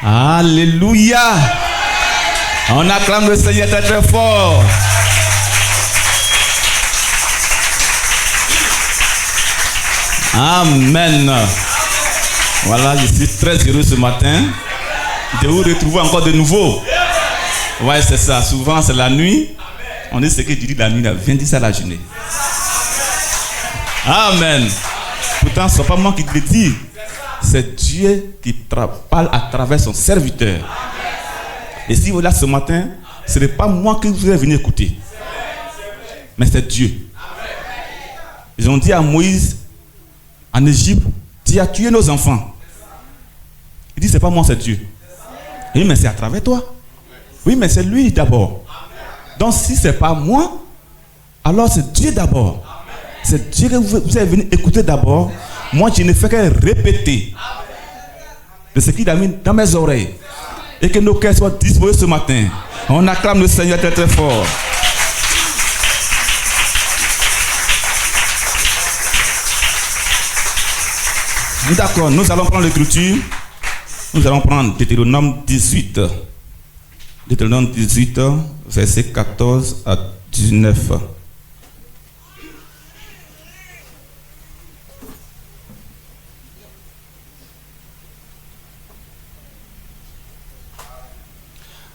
Alléluia. On acclame le Seigneur très très fort. Amen. Voilà, je suis très heureux ce matin de vous retrouver encore de nouveau. Ouais, c'est ça. Souvent, c'est la nuit. On dit ce que tu dis la nuit, viens dire ça la journée. Amen. Pourtant, ce n'est pas moi qui te le dis. C'est Dieu qui parle à travers son serviteur. Et si vous êtes là ce matin, ce n'est pas moi que vous êtes venu écouter. Mais c'est Dieu. Ils ont dit à Moïse, en Égypte, tu as tué nos enfants. Il dit, c'est pas moi, c'est Dieu. Il dit, mais c'est à travers toi. Oui, mais c'est lui d'abord. Donc si ce n'est pas moi, alors c'est Dieu d'abord. C'est Dieu que vous êtes venu écouter d'abord. Moi, je ne fais que répéter de ce qu'il a mis dans mes oreilles. Et que nos cœurs soient disposés ce matin. On acclame le Seigneur très très fort. D'accord, nous allons prendre l'écriture. Nous allons prendre Deutéronome 18. Deutéronome 18, versets 14 à 19.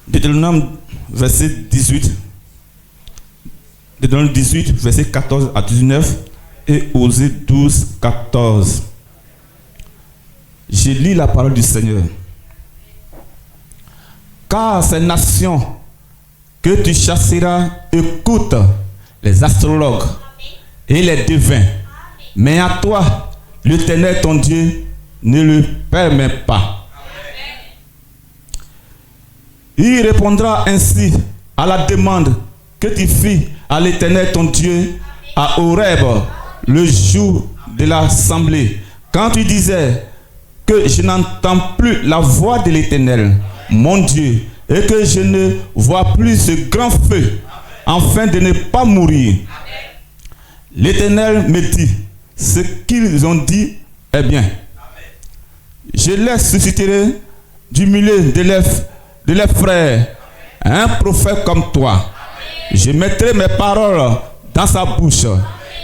Deutéronome verset 18. Deutéronome 18, verset 14 à 19 et Osée 12, 14. Je lis la parole du Seigneur. Car ces nations que tu chasseras écoutent les astrologues et les devins. Mais à toi, l'Éternel ton Dieu ne le permet pas. Il répondra ainsi à la demande que tu fis à l'Éternel ton Dieu à Horeb le jour de l'assemblée. Quand tu disais que je n'entends plus la voix de l'Éternel, mon Dieu, et que je ne vois plus ce grand feu, afin de ne pas mourir. L'Éternel me dit, ce qu'ils ont dit est bien. Je les susciterai du milieu de leurs frères, un prophète comme toi. Je mettrai mes paroles dans sa bouche.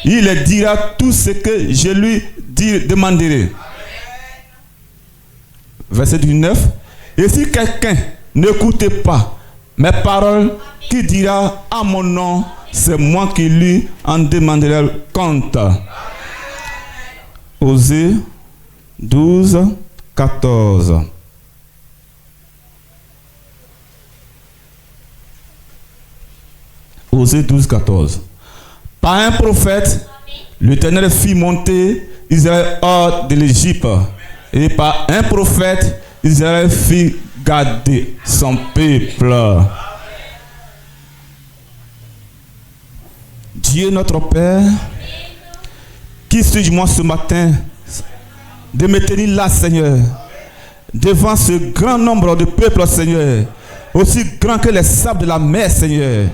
Il dira tout ce que je lui demanderai. Verset 19. Et si quelqu'un n'écoute pas mes paroles, qui dira à mon nom, c'est moi qui lui en demanderai compte. Osée 12, 14. Osée 12, 14. Par un prophète, l'Éternel fit monter Israël hors de l'Égypte. Et par un prophète, Israël fit garder son peuple. Dieu notre Père, qui suis-je ce matin de me tenir là, Seigneur, devant ce grand nombre de peuples, Seigneur, aussi grand que les sables de la mer, Seigneur.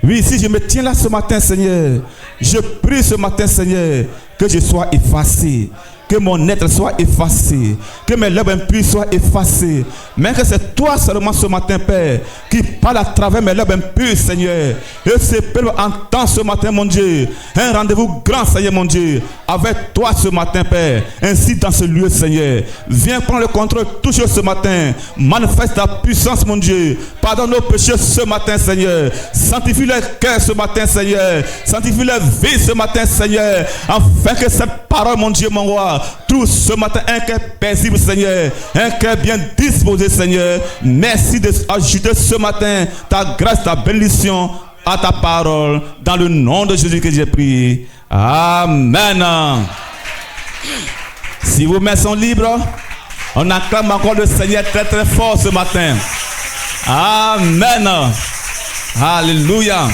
Oui, si je me tiens là ce matin, Seigneur, je prie ce matin, Seigneur, que je sois effacé, que mon être soit effacé, que mes lèvres impures soient effacées, mais que c'est toi seulement ce matin, Père, qui parle à travers mes lèvres impures, Seigneur. Et ce peuple entend ce matin, mon Dieu, un rendez-vous grand, Seigneur, mon Dieu, avec toi ce matin, Père, ainsi dans ce lieu, Seigneur. Viens prendre le contrôle, touche ce matin, manifeste ta puissance, mon Dieu, pardonne nos péchés ce matin, Seigneur, sanctifie les cœurs ce matin, Seigneur, sanctifie les vies ce matin, Seigneur, afin que cette parole, mon Dieu, mon roi, trouve ce matin un cœur paisible, Seigneur, un cœur bien disposé, Seigneur. Merci d'ajouter ce matin ta grâce, ta bénédiction à ta parole. Dans le nom de Jésus que j'ai prié. Amen. Si vos mains sont libres, on acclame encore le Seigneur très très fort ce matin. Amen. Alléluia.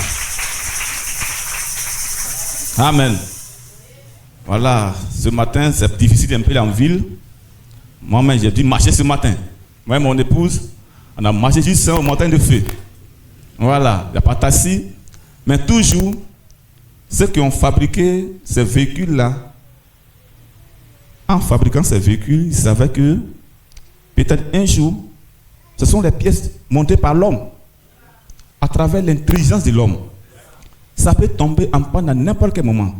Amen. Voilà, ce matin, c'est difficile un peu en ville. Moi-même, j'ai dû marcher ce matin. Moi et mon épouse, on a marché juste aux montagnes de feu. Voilà, il n'y a pas de taxi. Mais toujours, ceux qui ont fabriqué ces véhicules-là, en fabriquant ces véhicules, ils savaient que peut-être un jour, ce sont les pièces montées par l'homme, à travers l'intelligence de l'homme. Ça peut tomber en panne à n'importe quel moment.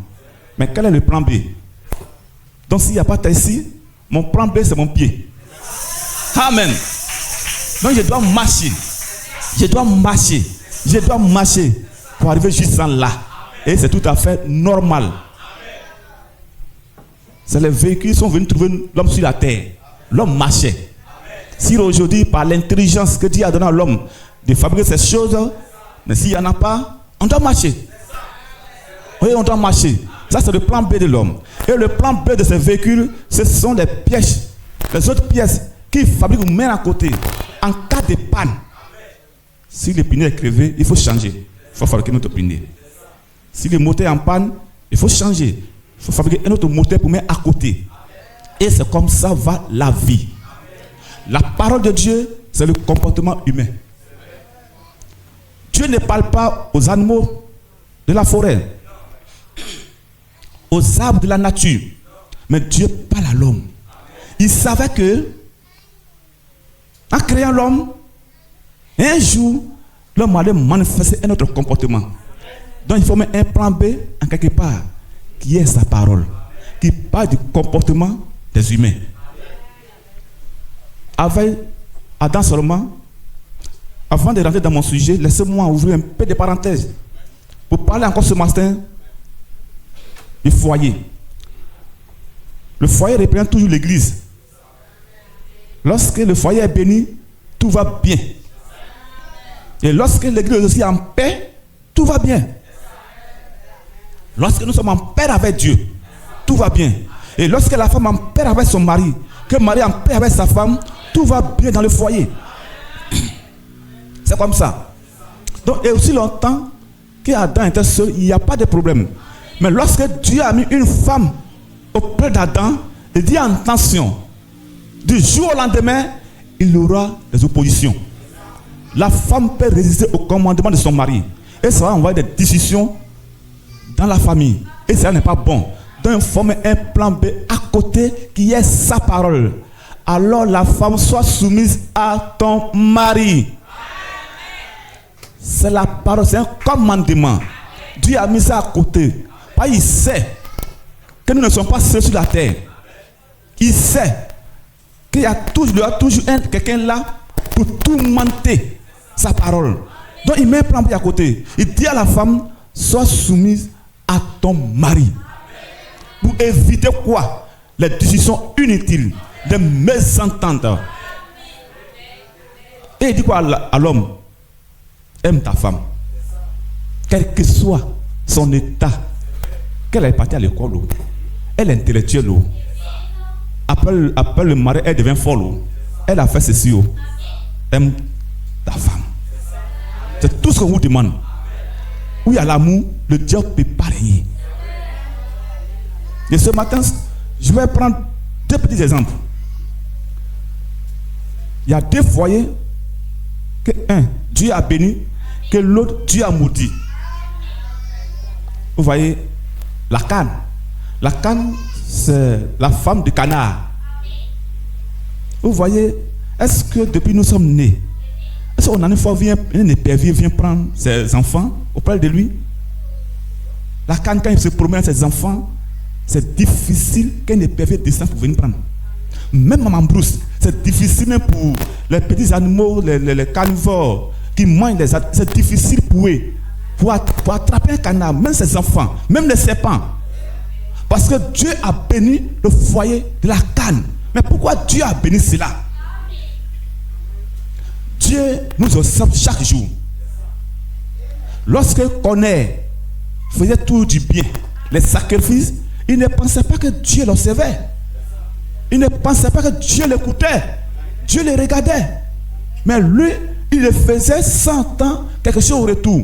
Mais quel est le plan B? Donc s'il n'y a pas de taxi, mon plan B c'est mon pied. Amen. Donc je dois marcher. Je dois marcher pour arriver juste là. Et c'est tout à fait normal. C'est les véhicules qui sont venus trouver l'homme sur la terre. L'homme marchait. Si aujourd'hui, par l'intelligence que Dieu a donnée à l'homme de fabriquer ces choses, mais s'il n'y en a pas, on doit marcher. Oui, on doit marcher. Ça, c'est le plan B de l'homme. Et le plan B de ces véhicules, ce sont les pièces, les autres pièces qui fabriquent ou mettent à côté. En cas de panne, si le pneu est crevé, il faut changer. Il faut fabriquer un autre pneu. Si le moteur est en panne, il faut changer. Il faut fabriquer un autre moteur pour mettre à côté. Et c'est comme ça va la vie. La parole de Dieu, c'est le comportement humain. Dieu ne parle pas aux animaux de la forêt, aux arbres de la nature, mais Dieu parle à l'homme. Il savait que, en créant l'homme, un jour, l'homme allait manifester un autre comportement. Donc il faut mettre un plan B en quelque part, qui est sa parole, qui parle du comportement des humains. Avec Adam seulement, avant de rentrer dans mon sujet, laissez-moi ouvrir un peu de parenthèses pour parler encore ce matin du foyer. Le foyer représente toujours l'église. Lorsque le foyer est béni, tout va bien. Et lorsque l'église est aussi en paix, tout va bien. Lorsque nous sommes en paix avec Dieu, tout va bien. Et lorsque la femme est en paix avec son mari, que le mari est en paix avec sa femme, tout va bien dans le foyer. C'est comme ça. Donc, et aussi longtemps qu'Adam était seul, il n'y a pas de problème. Mais lorsque Dieu a mis une femme auprès d'Adam, il dit attention, du jour au lendemain, il y aura des oppositions. La femme peut résister au commandement de son mari. Et ça va envoyer des discussions dans la famille. Et ça n'est pas bon. Donc, il faut mettre un plan B à côté qui est sa parole. Alors la femme soit soumise à ton mari. C'est la parole, c'est un commandement. Dieu a mis ça à côté. Parce qu'il sait que nous ne sommes pas seuls sur la terre. Il sait qu'il y a toujours quelqu'un là pour tourmenter sa parole. Donc il met un plan B à côté. Il dit à la femme, sois soumise à ton mari. Pour éviter quoi? Les discussions inutiles, des mésententes. Et il dit quoi à l'homme? Aime ta femme. Quel que soit son état, qu'elle est partie à l'école, elle est intellectuelle, après le mari, elle devient folle, elle a fait ceci. Aime ta femme. C'est tout ce qu'on vous demande. Où il y a l'amour, le diable ne peut pas régner. Et ce matin, je vais prendre deux petits exemples. Il y a deux foyers que un, Dieu a béni, que l'autre, Dieu a maudit. Vous voyez, la canne. La canne, c'est la femme de canard. Vous voyez, est-ce que depuis nous sommes nés, est-ce qu'on a une fois un épervier vient prendre ses enfants auprès de lui? La canne, quand il se promène ses enfants, c'est difficile qu'un épervier descende pour venir prendre. Même Maman Brousse, c'est difficile même pour les petits animaux, les carnivores qui mangent les animaux. C'est difficile pour eux. Pour attraper un canard, même ses enfants, même les serpents. Parce que Dieu a béni le foyer de la canne. Mais pourquoi Dieu a béni cela? Dieu nous observe chaque jour. lorsque Corneille faisait tout du bien, les sacrifices, il ne pensait pas que Dieu l'observait. Il ne pensait pas que Dieu l'écoutait. Dieu le regardait. Mais lui, il le faisait sans tant quelque chose au retour.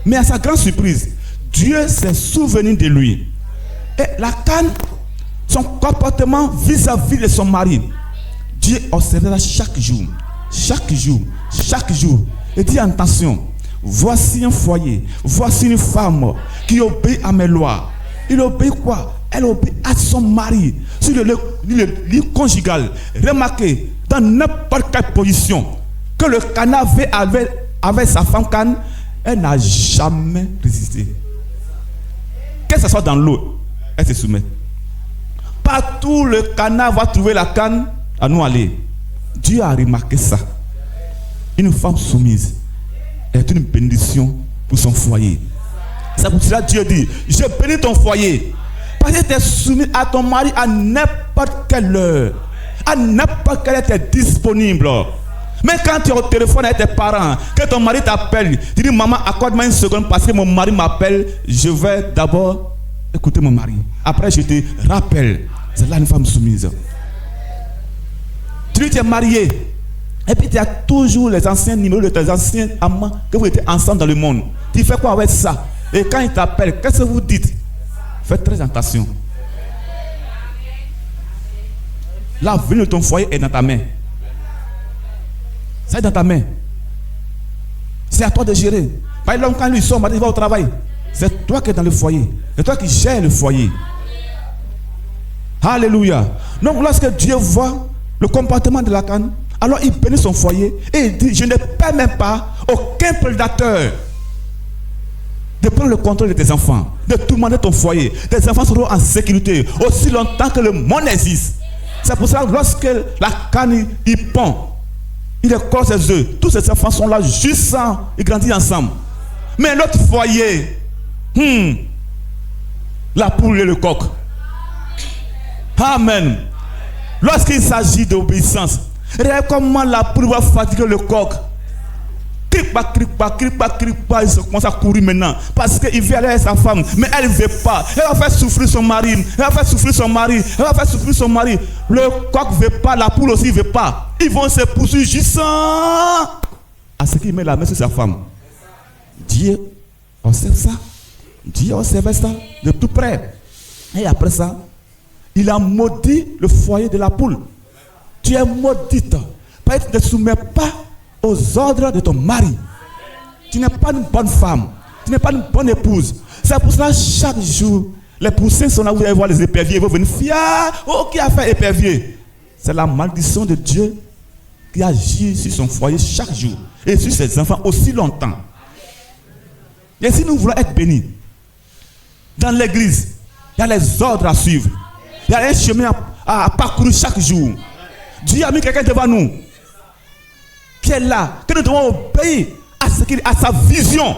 Mais à sa grande surprise, Dieu s'est souvenu de lui. Et la canne, son comportement vis-à-vis de son mari, Dieu observait ça chaque jour. Chaque jour. Chaque jour. Et dit attention, voici un foyer, voici une femme qui obéit à mes lois. Il obéit quoi? Elle obéit à son mari. Sur le lit conjugal, remarquez, dans n'importe quelle position, que le canard fait avec sa femme canne, elle n'a jamais résisté. Que ce soit dans l'eau, elle se soumet. Partout le canard va trouver la canne, à nous aller. Dieu a remarqué ça. Une femme soumise est une bénédiction pour son foyer. C'est pour cela que Dieu dit, je bénis ton foyer. Parce que tu es soumis à ton mari à n'importe quelle heure. À n'importe quelle heure tu es disponible. Mais quand tu es au téléphone avec tes parents, que ton mari t'appelle, tu dis maman, accorde-moi une seconde parce que mon mari m'appelle. Je vais d'abord écouter mon mari. Après je te rappelle. C'est là une femme soumise. Tu dis tu es marié. Et puis tu as toujours les anciens numéros de tes anciens amants que vous étiez ensemble dans le monde. Tu fais quoi avec ça? Et quand il t'appelle, qu'est-ce que vous dites? Faites très attention. L'avenir de ton foyer est dans ta main. C'est dans ta main. C'est à toi de gérer. Par exemple, quand lui sort, il va au travail. C'est toi qui es dans le foyer. C'est toi qui gères le foyer. Alléluia. Donc lorsque Dieu voit le comportement de la canne, alors il bénit son foyer et il dit, je ne permets pas aucun prédateur de prendre le contrôle de tes enfants, de tourmenter ton foyer. Tes enfants seront en sécurité aussi longtemps que le monde existe. C'est pour ça que lorsque la canne il pond, il éclore ses œufs, tous ses enfants sont là juste sans, ils grandissent ensemble. Mais l'autre foyer, la poule et le coq. Amen. Lorsqu'il s'agit d'obéissance, regarde comment la poule va fatiguer le coq. Cripa, il commence à courir maintenant. Parce qu'il veut aller avec sa femme, mais elle ne veut pas. Elle va faire souffrir son mari. Le coq ne veut pas, la poule aussi ne veut pas. Ils vont se poursuivre jusqu'à ce qu'il met la main sur sa femme. Dieu observe ça. Dieu observe ça de tout près. Et après ça, il a maudit le foyer de la poule. Tu es maudite. Parce que tu ne te soumets pas aux ordres de ton mari. Tu n'es pas une bonne femme. Tu n'es pas une bonne épouse. C'est pour cela chaque jour, les poussins sont là, vous allez voir les éperviers, ils vont venir fier. Oh, qui a fait épervier? C'est la malédiction de Dieu qui agit sur son foyer chaque jour et sur ses enfants aussi longtemps. Et si nous voulons être bénis, dans l'église, il y a les ordres à suivre. Il y a un chemin à parcourir chaque jour. Dieu a mis quelqu'un devant nous qui est là, que nous devons obéir à sa vision.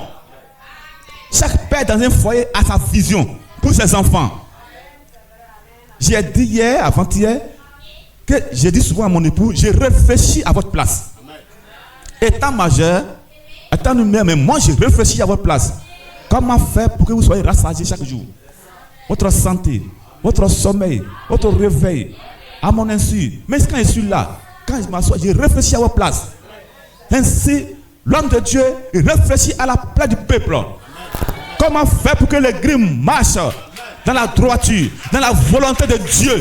Chaque père dans un foyer a sa vision pour ses enfants. J'ai dit hier, avant-hier, que j'ai dit souvent à mon époux, j'ai réfléchi à votre place. Étant majeur, étant numéro, mais moi j'ai réfléchi à votre place. Comment faire pour que vous soyez rassasiés chaque jour? Votre santé, votre sommeil, votre réveil, à mon insu. Mais quand je suis là, quand je m'assois, j'ai réfléchi à votre place. Ainsi, l'homme de Dieu réfléchit à la place du peuple. Comment faire pour que l'église marche dans la droiture, dans la volonté de Dieu?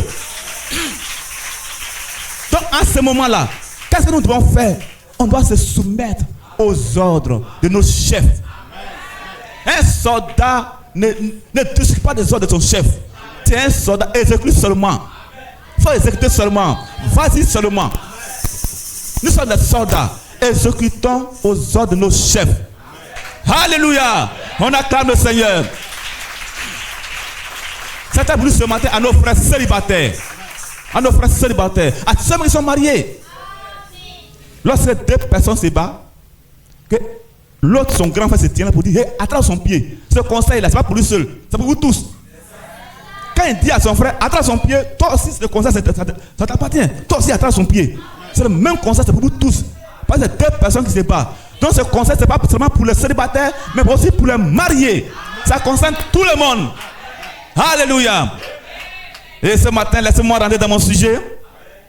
Donc, à ce moment-là, qu'est-ce que nous devons faire? On doit se soumettre aux ordres de nos chefs. Un soldat ne discute pas des ordres de son chef. Tu es un soldat, exécute seulement. Il faut exécuter seulement. Vas-y seulement. Nous sommes des soldats. Exécutons aux ordres de nos chefs. Alléluia. On acclame le Seigneur. Certains voulu ce matin à nos frères célibataires. À nos frères célibataires. À ceux qui sont mariés. Lorsque deux personnes se battent, que l'autre, son grand frère, se tient là pour dire, hey, attrape son pied. Ce conseil-là, ce n'est pas pour lui seul. C'est pour vous tous. Quand il dit à son frère, attrape son pied, toi aussi, le conseil, ça t'appartient. Toi aussi, attrape son pied. C'est le même conseil, c'est pour vous tous. Parce que deux personnes qui se battent. Donc ce conseil, ce n'est pas seulement pour les célibataires, mais aussi pour les mariés. Ça concerne tout le monde. Alléluia. Et ce matin, laissez-moi rentrer dans mon sujet.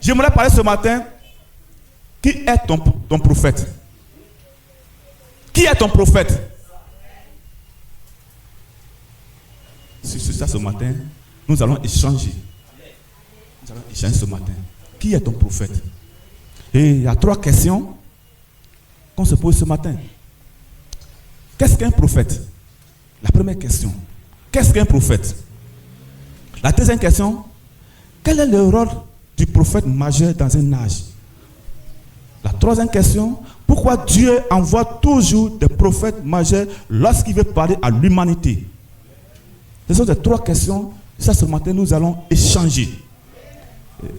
J'aimerais parler ce matin. Qui est ton prophète? Qui est ton prophète? Sur ça ce matin, nous allons échanger. Nous allons échanger ce matin. Qui est ton prophète? Et il y a 3 questions qu'on se pose ce matin. Qu'est-ce qu'un prophète? La première question. Qu'est-ce qu'un prophète? La deuxième question. Quel est le rôle du prophète majeur dans un âge? La troisième question. Pourquoi Dieu envoie toujours des prophètes majeurs lorsqu'il veut parler à l'humanité? Ce sont les 3 questions. Ça, ce matin, nous allons échanger.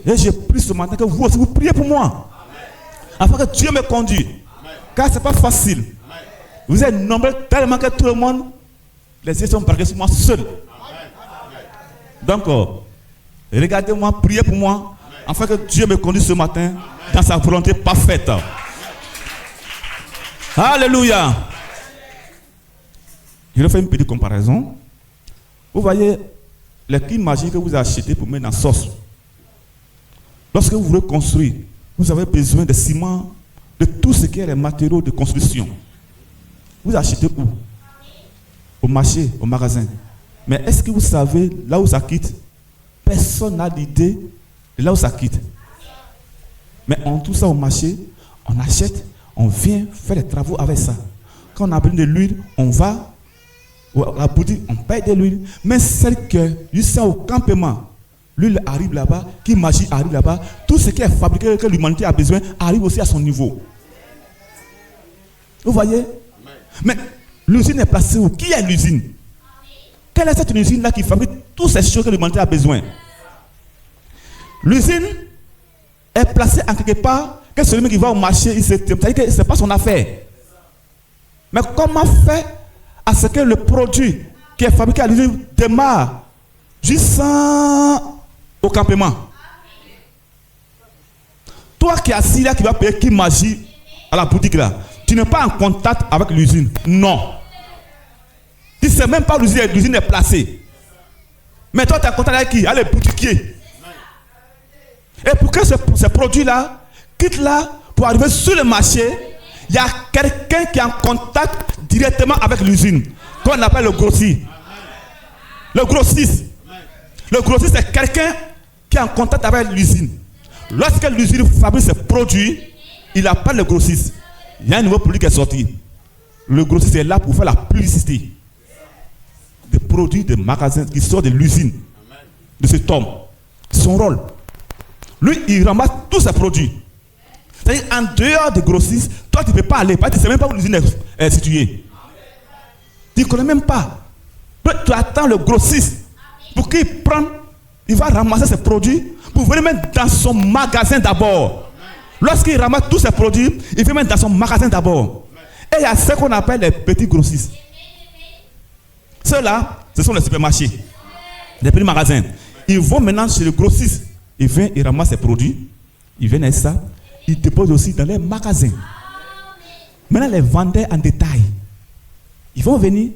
Et j'ai pris ce matin que vous aussi, vous priez pour moi. Afin que Dieu me conduise. Car ce n'est pas facile. Vous êtes nombreux tellement que tout le monde, les yeux sont braqués sur moi seul. Donc, regardez-moi, priez pour moi. Afin que Dieu me conduise ce matin dans sa volonté parfaite. Alléluia. Je vais faire une petite comparaison. Vous voyez les kits magiques que vous achetez pour mettre dans la sauce. Lorsque vous voulez construire, vous avez besoin de ciment, de tout ce qui est les matériaux de construction. Vous achetez où? Au marché, au magasin. Mais est-ce que vous savez là où ça quitte? Personne n'a l'idée de là où ça quitte. Mais on tout ça au marché, on achète, on vient faire des travaux avec ça. Quand on a besoin de l'huile, on va à la boutique, on paye de l'huile. Mais celle que, juste au campement, l'huile arrive là-bas, qui magie arrive là-bas, tout ce qui est fabriqué, que l'humanité a besoin, arrive aussi à son niveau. Vous voyez? Mais l'usine est placée où? Qui est l'usine? Quelle est cette usine-là qui fabrique toutes ces choses que l'humanité a besoin? L'usine est placée en quelque part que celui qui va au marché, c'est-à-dire que ce n'est pas son affaire. Mais comment faire à ce que le produit qui est fabriqué à l'usine démarre jusqu'au campement? Toi qui es assis là, qui va payer qui magie à la boutique là, tu n'es pas en contact avec l'usine. Non. Tu ne sais même pas où l'usine est placée. Mais toi, tu es en contact avec qui? Avec les boutiquiers. Et pour que ce produit-là quitte là pour arriver sur le marché, il y a quelqu'un qui est en contact directement avec l'usine, qu'on appelle le grossiste. Le grossiste. Le grossiste, c'est quelqu'un qui est en contact avec l'usine. Lorsque l'usine fabrique ses produits, il appelle le grossiste. Il y a un nouveau produit qui est sorti. Le grossiste est là pour faire la publicité des produits de magasins qui sortent de l'usine, de cet homme. Son rôle. Lui, il ramasse tous ses produits. C'est-à-dire, en dehors des grossistes, toi, tu ne peux pas aller. Tu ne sais même pas où l'usine est située. Tu ne connais même pas. Tu attends le grossiste pour qu'il prenne, il va ramasser ses produits pour venir mettre dans son magasin d'abord. Lorsqu'il ramasse tous ses produits, il fait mettre dans son magasin d'abord. Et il y a ce qu'on appelle les petits grossistes. Ceux-là, ce sont les supermarchés, les petits magasins. Ils vont maintenant chez le grossiste. Il vient, il ramasse ses produits. Il vient avec ça. Il dépose aussi dans les magasins. Maintenant, les vendeurs en détail, ils vont venir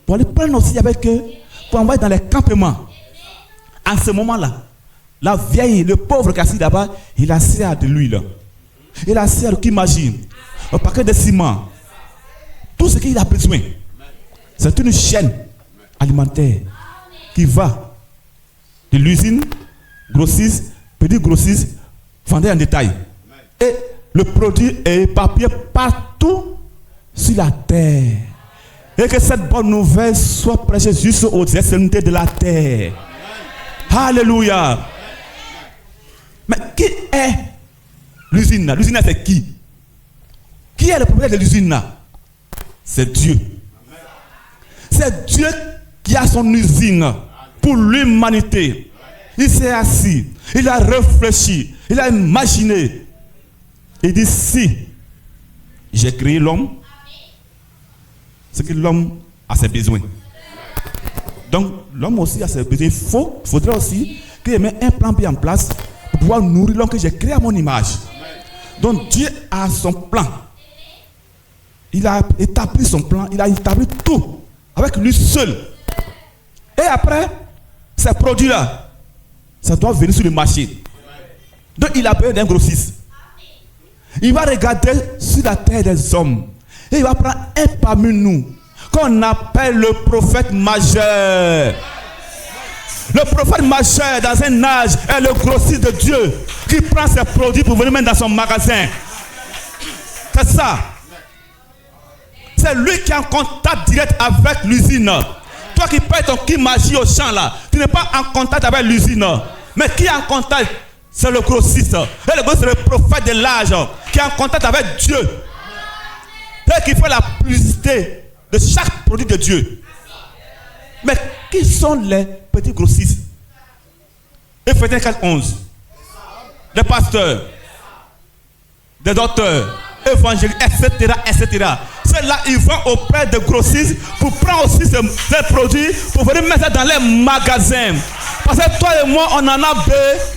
pour aller prendre aussi avec eux, pour envoyer dans les campements. En ce moment-là, la vieille, le pauvre qui est assis là-bas, il a serre de l'huile. Il a serre qui imagine, un paquet de ciment. Tout ce qu'il a besoin. C'est une chaîne alimentaire qui va de l'usine, grossiste, petit grossiste, vendeur en détail. Et le produit est éparpillé partout sur la terre. Et que cette bonne nouvelle soit prêchée jusqu'aux extrémités de la terre. Alléluia. Mais qui est l'usine là? L'usine là, c'est qui? Qui est le propriétaire de l'usine là? C'est Dieu. C'est Dieu qui a son usine pour l'humanité. Il s'est assis, il a réfléchi, il a imaginé. Il dit, si j'ai créé l'homme, c'est que l'homme a ses besoins. Donc l'homme aussi a ses besoins. Il faudrait aussi qu'il mette un plan bien en place pour pouvoir nourrir l'homme que j'ai créé à mon image. Donc Dieu a son plan. Il a établi son plan, il a établi tout avec lui seul. Et après, ces produits-là, ça doit venir sur le marché. Donc il a besoin d'un grossiste. Il va regarder sur la terre des hommes. Et il va prendre un parmi nous, qu'on appelle le prophète majeur. Le prophète majeur dans un âge est le grossiste de Dieu qui prend ses produits pour venir mettre dans son magasin. C'est ça. C'est lui qui est en contact direct avec l'usine. Toi qui payes ton qui magie au champ là, tu n'es pas en contact avec l'usine. Mais qui est en contact? C'est le grossiste. Et le grossiste, c'est le prophète de l'âge qui est en contact avec Dieu. Et qui fait la publicité de chaque produit de Dieu. Mais qui sont les petits grossistes? Éphésiens 4:11. Des pasteurs, des docteurs, évangélistes, etc., etc. Ceux-là, ils vont auprès de grossistes pour prendre aussi ces produits pour venir mettre ça dans les magasins. Parce que toi et moi, on en a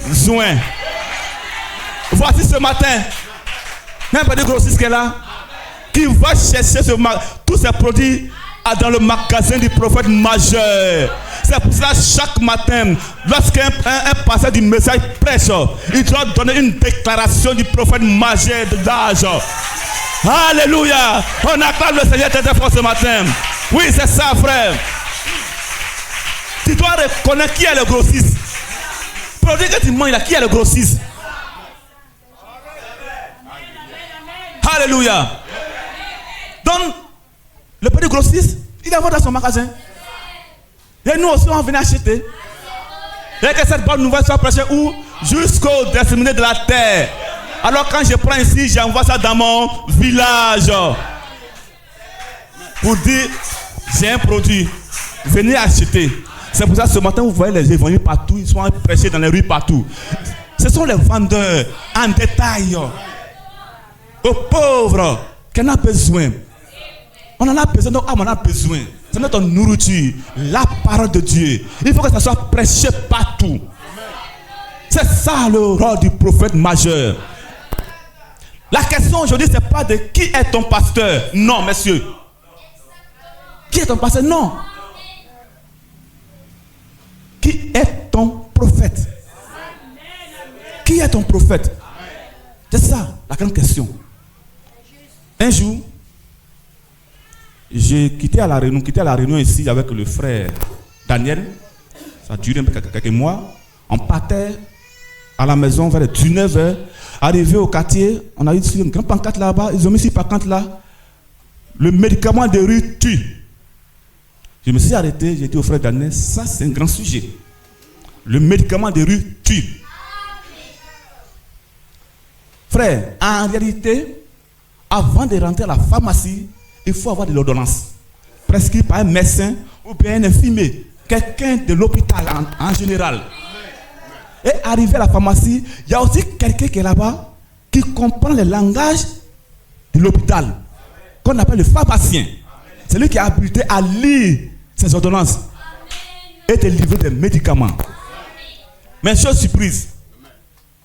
besoin. Voici ce matin, un petit grossiste qui est là, qui va chercher tous ces produits dans le magasin du prophète majeur. C'est pour cela chaque matin, lorsqu'un pasteur du message prêche, il doit donner une déclaration du prophète majeur de l'âge. Alléluia. On acclame le Seigneur très fort ce matin. Oui, c'est ça, frère. Tu dois reconnaître qui est le grossiste. Produit que tu manges, qui est le grossiste. Alléluia. Donc, le petit grossiste, il va dans son magasin. Et nous aussi, on vient acheter. Et que cette bonne nouvelle soit prêchée où? Jusqu'au destinataire de la terre. Alors quand je prends ici, j'envoie ça dans mon village. Pour dire, j'ai un produit. Venez acheter. C'est pour ça que ce matin, vous voyez les évangiles partout. Ils sont prêchés dans les rues partout. Ce sont les vendeurs en détail. Aux pauvres qui en ont besoin. On en a besoin, donc on en a besoin. C'est notre nourriture, la parole de Dieu. Il faut que ça soit prêché partout. C'est ça le rôle du prophète majeur. La question aujourd'hui, ce n'est pas de qui est ton pasteur. Non, messieurs. Qui est ton pasteur? Non. Qui est ton prophète? Qui est ton prophète? C'est ça la grande question. Un jour, j'ai quitté la réunion ici avec le frère Daniel. Ça a duré quelques mois. On partait à la maison vers 19h. Arrivé au quartier, on a eu une grande pancarte là-bas. Ils ont mis cette pancarte là. Le médicament de rue tue. Je me suis arrêté, j'ai dit au frère Daniel, ça c'est un grand sujet. Le médicament de rue tue. Frère, en réalité, avant de rentrer à la pharmacie, il faut avoir de l'ordonnance prescrite par un médecin ou bien un infirmier, quelqu'un de l'hôpital en général. Et arrivé à la pharmacie, il y a aussi quelqu'un qui est là-bas qui comprend le langage de l'hôpital, qu'on appelle le pharmacien. C'est lui qui est habilité à lire ces ordonnances et de livrer des médicaments. Mais chose surprise,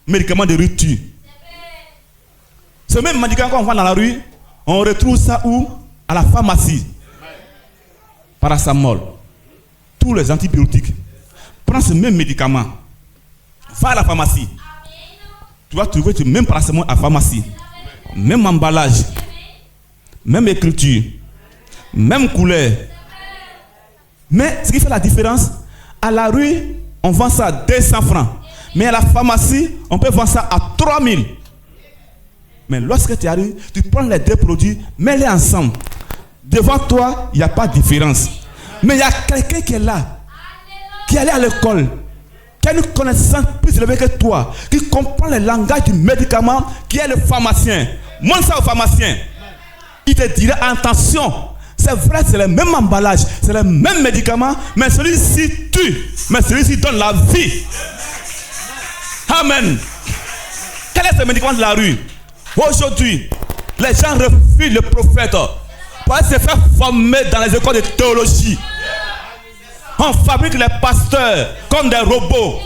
médicaments de rue tue. Ce même médicament qu'on voit dans la rue, on retrouve ça où? À la pharmacie. Paracétamol. Tous les antibiotiques. Prends ce même médicament. Va à la pharmacie. Tu vas trouver le même paracétamol à la pharmacie. Même emballage. Même écriture. Même couleur. Mais ce qui fait la différence, à la rue, on vend ça à 200 francs. Mais à la pharmacie, on peut vendre ça à 3000. Mais lorsque tu arrives, tu prends les deux produits, mets-les ensemble. Devant toi, il n'y a pas de différence. Mais il y a quelqu'un qui est là, qui est allé à l'école, qui a une connaissance plus élevée que toi, qui comprend le langage du médicament, qui est le pharmacien. Montre ça au pharmacien. Il te dira, attention, c'est vrai, c'est le même emballage, c'est le même médicament, mais celui-ci tue, mais celui-ci donne la vie. Amen. Quel est ce médicament de la rue? Aujourd'hui, les gens refusent le prophète pour se faire former dans les écoles de théologie. On fabrique les pasteurs comme des robots.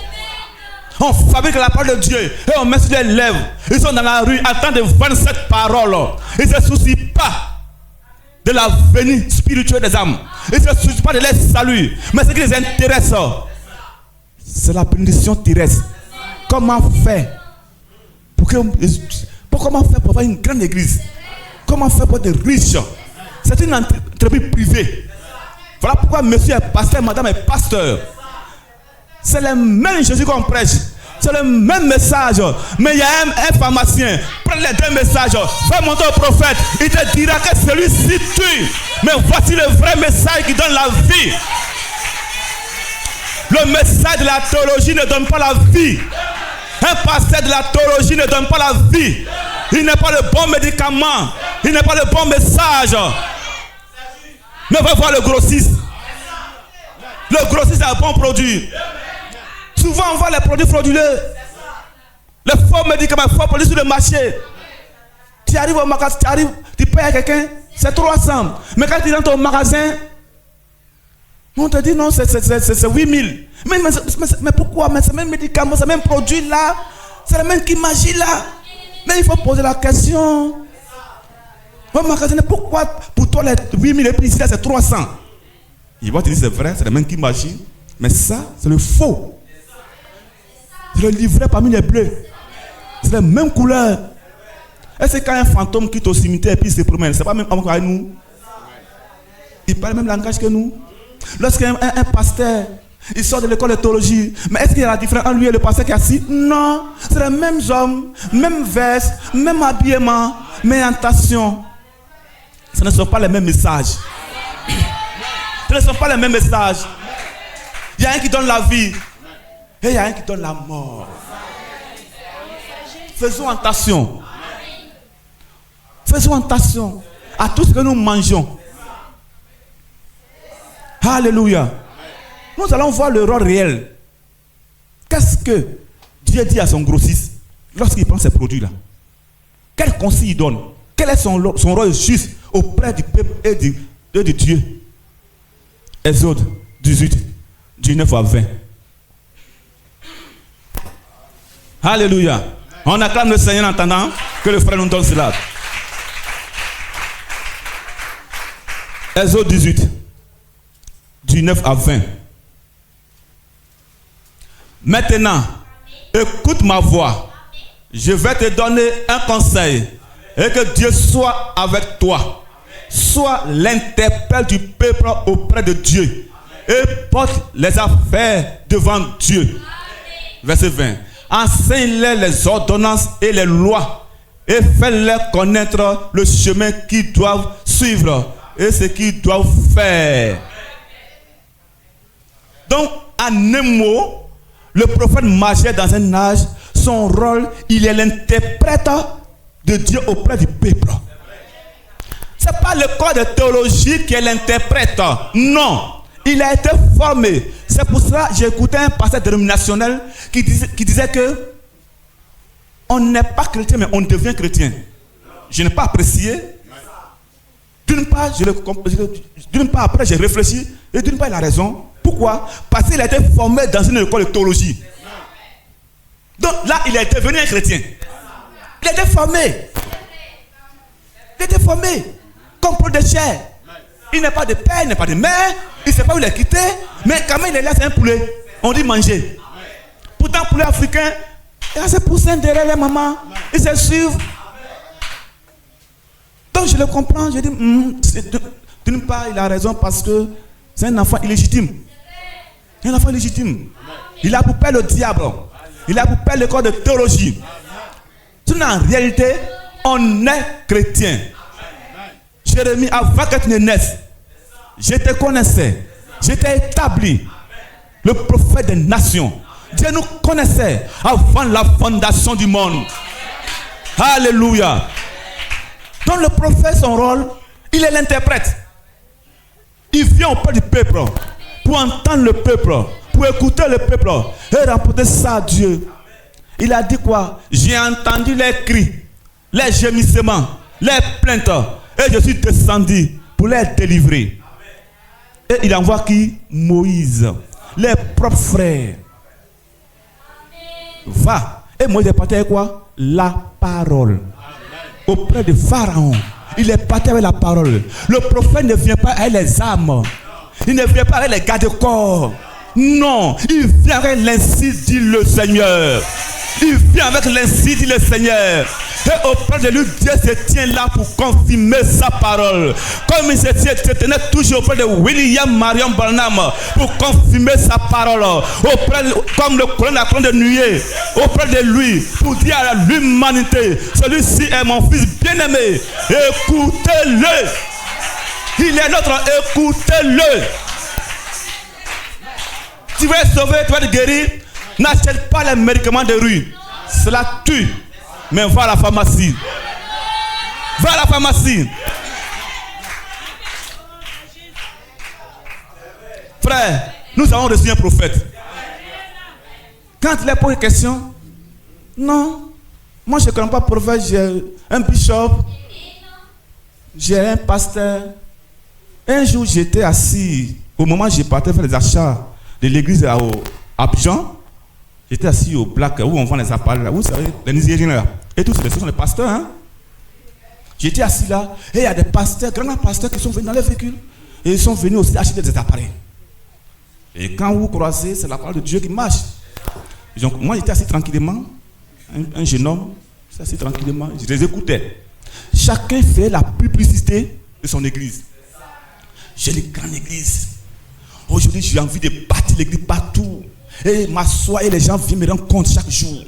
On fabrique la parole de Dieu et on met sur les lèvres. Ils sont dans la rue en train de vendre cette parole. Ils ne se soucient pas de l'avenir spirituel des âmes. Ils ne se soucient pas de leur salut. Mais ce qui les intéresse, c'est la bénédiction terrestre. Comment faire pour avoir une grande église? Comment faire pour être riche? C'est une entreprise privée. Voilà pourquoi monsieur est pasteur, madame est pasteur. C'est le même Jésus qu'on prêche. C'est le même message. Mais il y a un pharmacien. Prends les deux messages. Va monter au prophète. Il te dira que celui-ci tue. Mais voici le vrai message qui donne la vie. Le message de la théologie ne donne pas la vie. Un pasteur de la théologie ne donne pas la vie. Il n'est pas le bon médicament. Il n'est pas le bon message. Mais va voir le grossiste. Le grossiste a un bon produit. Souvent on voit les produits frauduleux. Les faux médicaments, les faux produits sur le marché. Tu arrives au magasin, tu payes à quelqu'un, c'est 300. Mais quand tu rentres au magasin, on te dit non, c'est 8000. Mais pourquoi? Mais c'est le même médicament, c'est le même produit là. C'est la même magie là. Mais il faut poser la question. Au magasin, pourquoi pour toi les 8000 et puis ici là c'est 300? Il va te dire c'est vrai, c'est la même magie. Mais ça, c'est le faux. C'est le livret parmi les bleus. C'est la même couleur. Est-ce que quand un fantôme quitte au cimetière et puis il se promène, c'est pas même encore avec nous? Il parle le même langage que nous. Lorsqu'un pasteur, il sort de l'école de théologie, mais est-ce qu'il y a la différence entre lui et le pasteur qui est assis? Non. C'est les mêmes hommes, même veste, même habillement, mais attention. Ce ne sont pas les mêmes messages. Ce ne sont pas les mêmes messages. Il y a un qui donne la vie. Et il y a un qui donne la mort. Faisons attention. Faisons attention à tout ce que nous mangeons. Alléluia. Nous allons voir le rôle réel. Qu'est-ce que Dieu dit à son grossiste lorsqu'il prend ces produits-là? Quel conseil il donne? Quel est son rôle juste auprès du peuple et de Dieu? Exode 18, 19 à 20. Alléluia. On acclame le Seigneur en entendant que le frère nous donne cela. Exode 18, 19 à 20. Maintenant, écoute ma voix. Je vais te donner un conseil. Et que Dieu soit avec toi. Sois l'interprète du peuple auprès de Dieu. Et porte les affaires devant Dieu. Verset 20. Enseigne-les les ordonnances et les lois. Et fais-leur connaître le chemin qu'ils doivent suivre. Et ce qu'ils doivent faire. Donc, en un mot, le prophète marchait dans un âge. Son rôle, il est l'interprète de Dieu auprès du peuple. Ce n'est pas le corps de théologie qui est l'interprète. Non. Il a été formé. C'est pour cela que j'ai écouté un pasteur dénominationnel qui disait que on n'est pas chrétien, mais on devient chrétien. Je n'ai pas apprécié. D'une part, après j'ai réfléchi. Et d'une part, il a raison. Pourquoi? Parce qu'il a été formé dans une école de théologie. Donc là, il est devenu un chrétien. Il a été formé. Il a été formé. Comme pour des chairs. Il n'est pas de père, il n'est pas de mère. Il ne sait pas où il est quitté. Mais quand même, il est là, c'est un poulet. On dit manger. Pourtant, poulet africain, il y a ses poussins derrière les mamans. Ils se suivent. Donc je le comprends. Je dis, d'une part, il a raison parce que c'est un enfant illégitime. Un enfant illégitime. Il a pour père le diable. Il a pour père le corps de théologie. En réalité, on est chrétien. Jérémie, avant que tu ne naisses, je te connaissais. Je t'ai établi le prophète des nations. Dieu nous connaissait avant la fondation du monde. Alléluia. Donc le prophète, son rôle, il est l'interprète. Il vient auprès du peuple pour entendre le peuple, pour écouter le peuple et rapporter ça à Dieu. Il a dit quoi? J'ai entendu les cris, les gémissements, les plaintes et je suis descendu pour les délivrer. Et il envoie qui? Moïse, les propres frères. Va. Et Moïse est parti avec quoi? La parole. Auprès de Pharaon. Il est parti avec la parole. Le prophète ne vient pas avec les armes. Il ne vient pas avec les garde-corps. Non, il vient avec l'ainsi dit le Seigneur. Il vient avec l'ainsi dit le Seigneur. Et auprès de lui, Dieu se tient là pour confirmer sa parole. Comme il se tenait toujours auprès de William Marion Branham pour confirmer sa parole. Comme la colonne de nuée, auprès de lui, pour dire à l'humanité, celui-ci est mon fils bien-aimé. Écoutez-le. Il est notre, écoutez-le. Tu veux être sauvé, tu vas être guéri. N'achète pas les médicaments de rue. Cela tue. Mais va à la pharmacie. Va à la pharmacie. Frère, nous avons reçu un prophète. Quand il a posé une question, non, moi je ne connais pas prophète, j'ai un bishop, j'ai un pasteur. Un jour j'étais assis, au moment où j'ai parti faire les achats de l'église à Abidjan. J'étais assis au Black où on vend les appareils là. Vous savez, les Nigériens là. Et tous ce sont les pasteurs. Hein? J'étais assis là. Et il y a des pasteurs, grands pasteurs qui sont venus dans les véhicules. Et ils sont venus aussi acheter des appareils. Et quand vous croisez, c'est la parole de Dieu qui marche. Donc moi j'étais assis tranquillement. Un jeune homme, j'étais assis tranquillement. Je les écoutais. Chacun fait la publicité de son église. J'ai une grande église. Aujourd'hui j'ai envie de bâtir l'église partout. Et m'asseoir et les gens viennent me rendre compte chaque jour.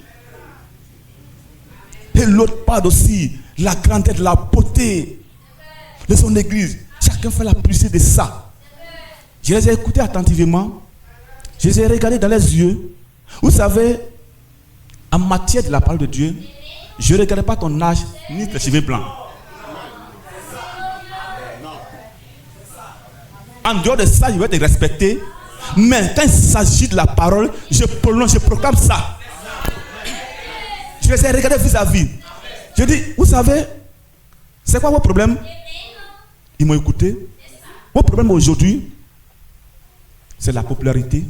Et l'autre part aussi, la grandeur de la beauté de son église. Chacun fait la publicité de ça. Je les ai écoutés attentivement. Je les ai regardés dans les yeux. Vous savez, en matière de la parole de Dieu, je ne regarde pas ton âge ni tes cheveux blancs. En dehors de ça, je vais te respecter. Mais quand il s'agit de la parole, je prononce, je proclame ça. Je les ai regardés vis-à-vis. Je dis, vous savez, c'est quoi vos problèmes? Ils m'ont écouté. Vos problèmes aujourd'hui, c'est la popularité,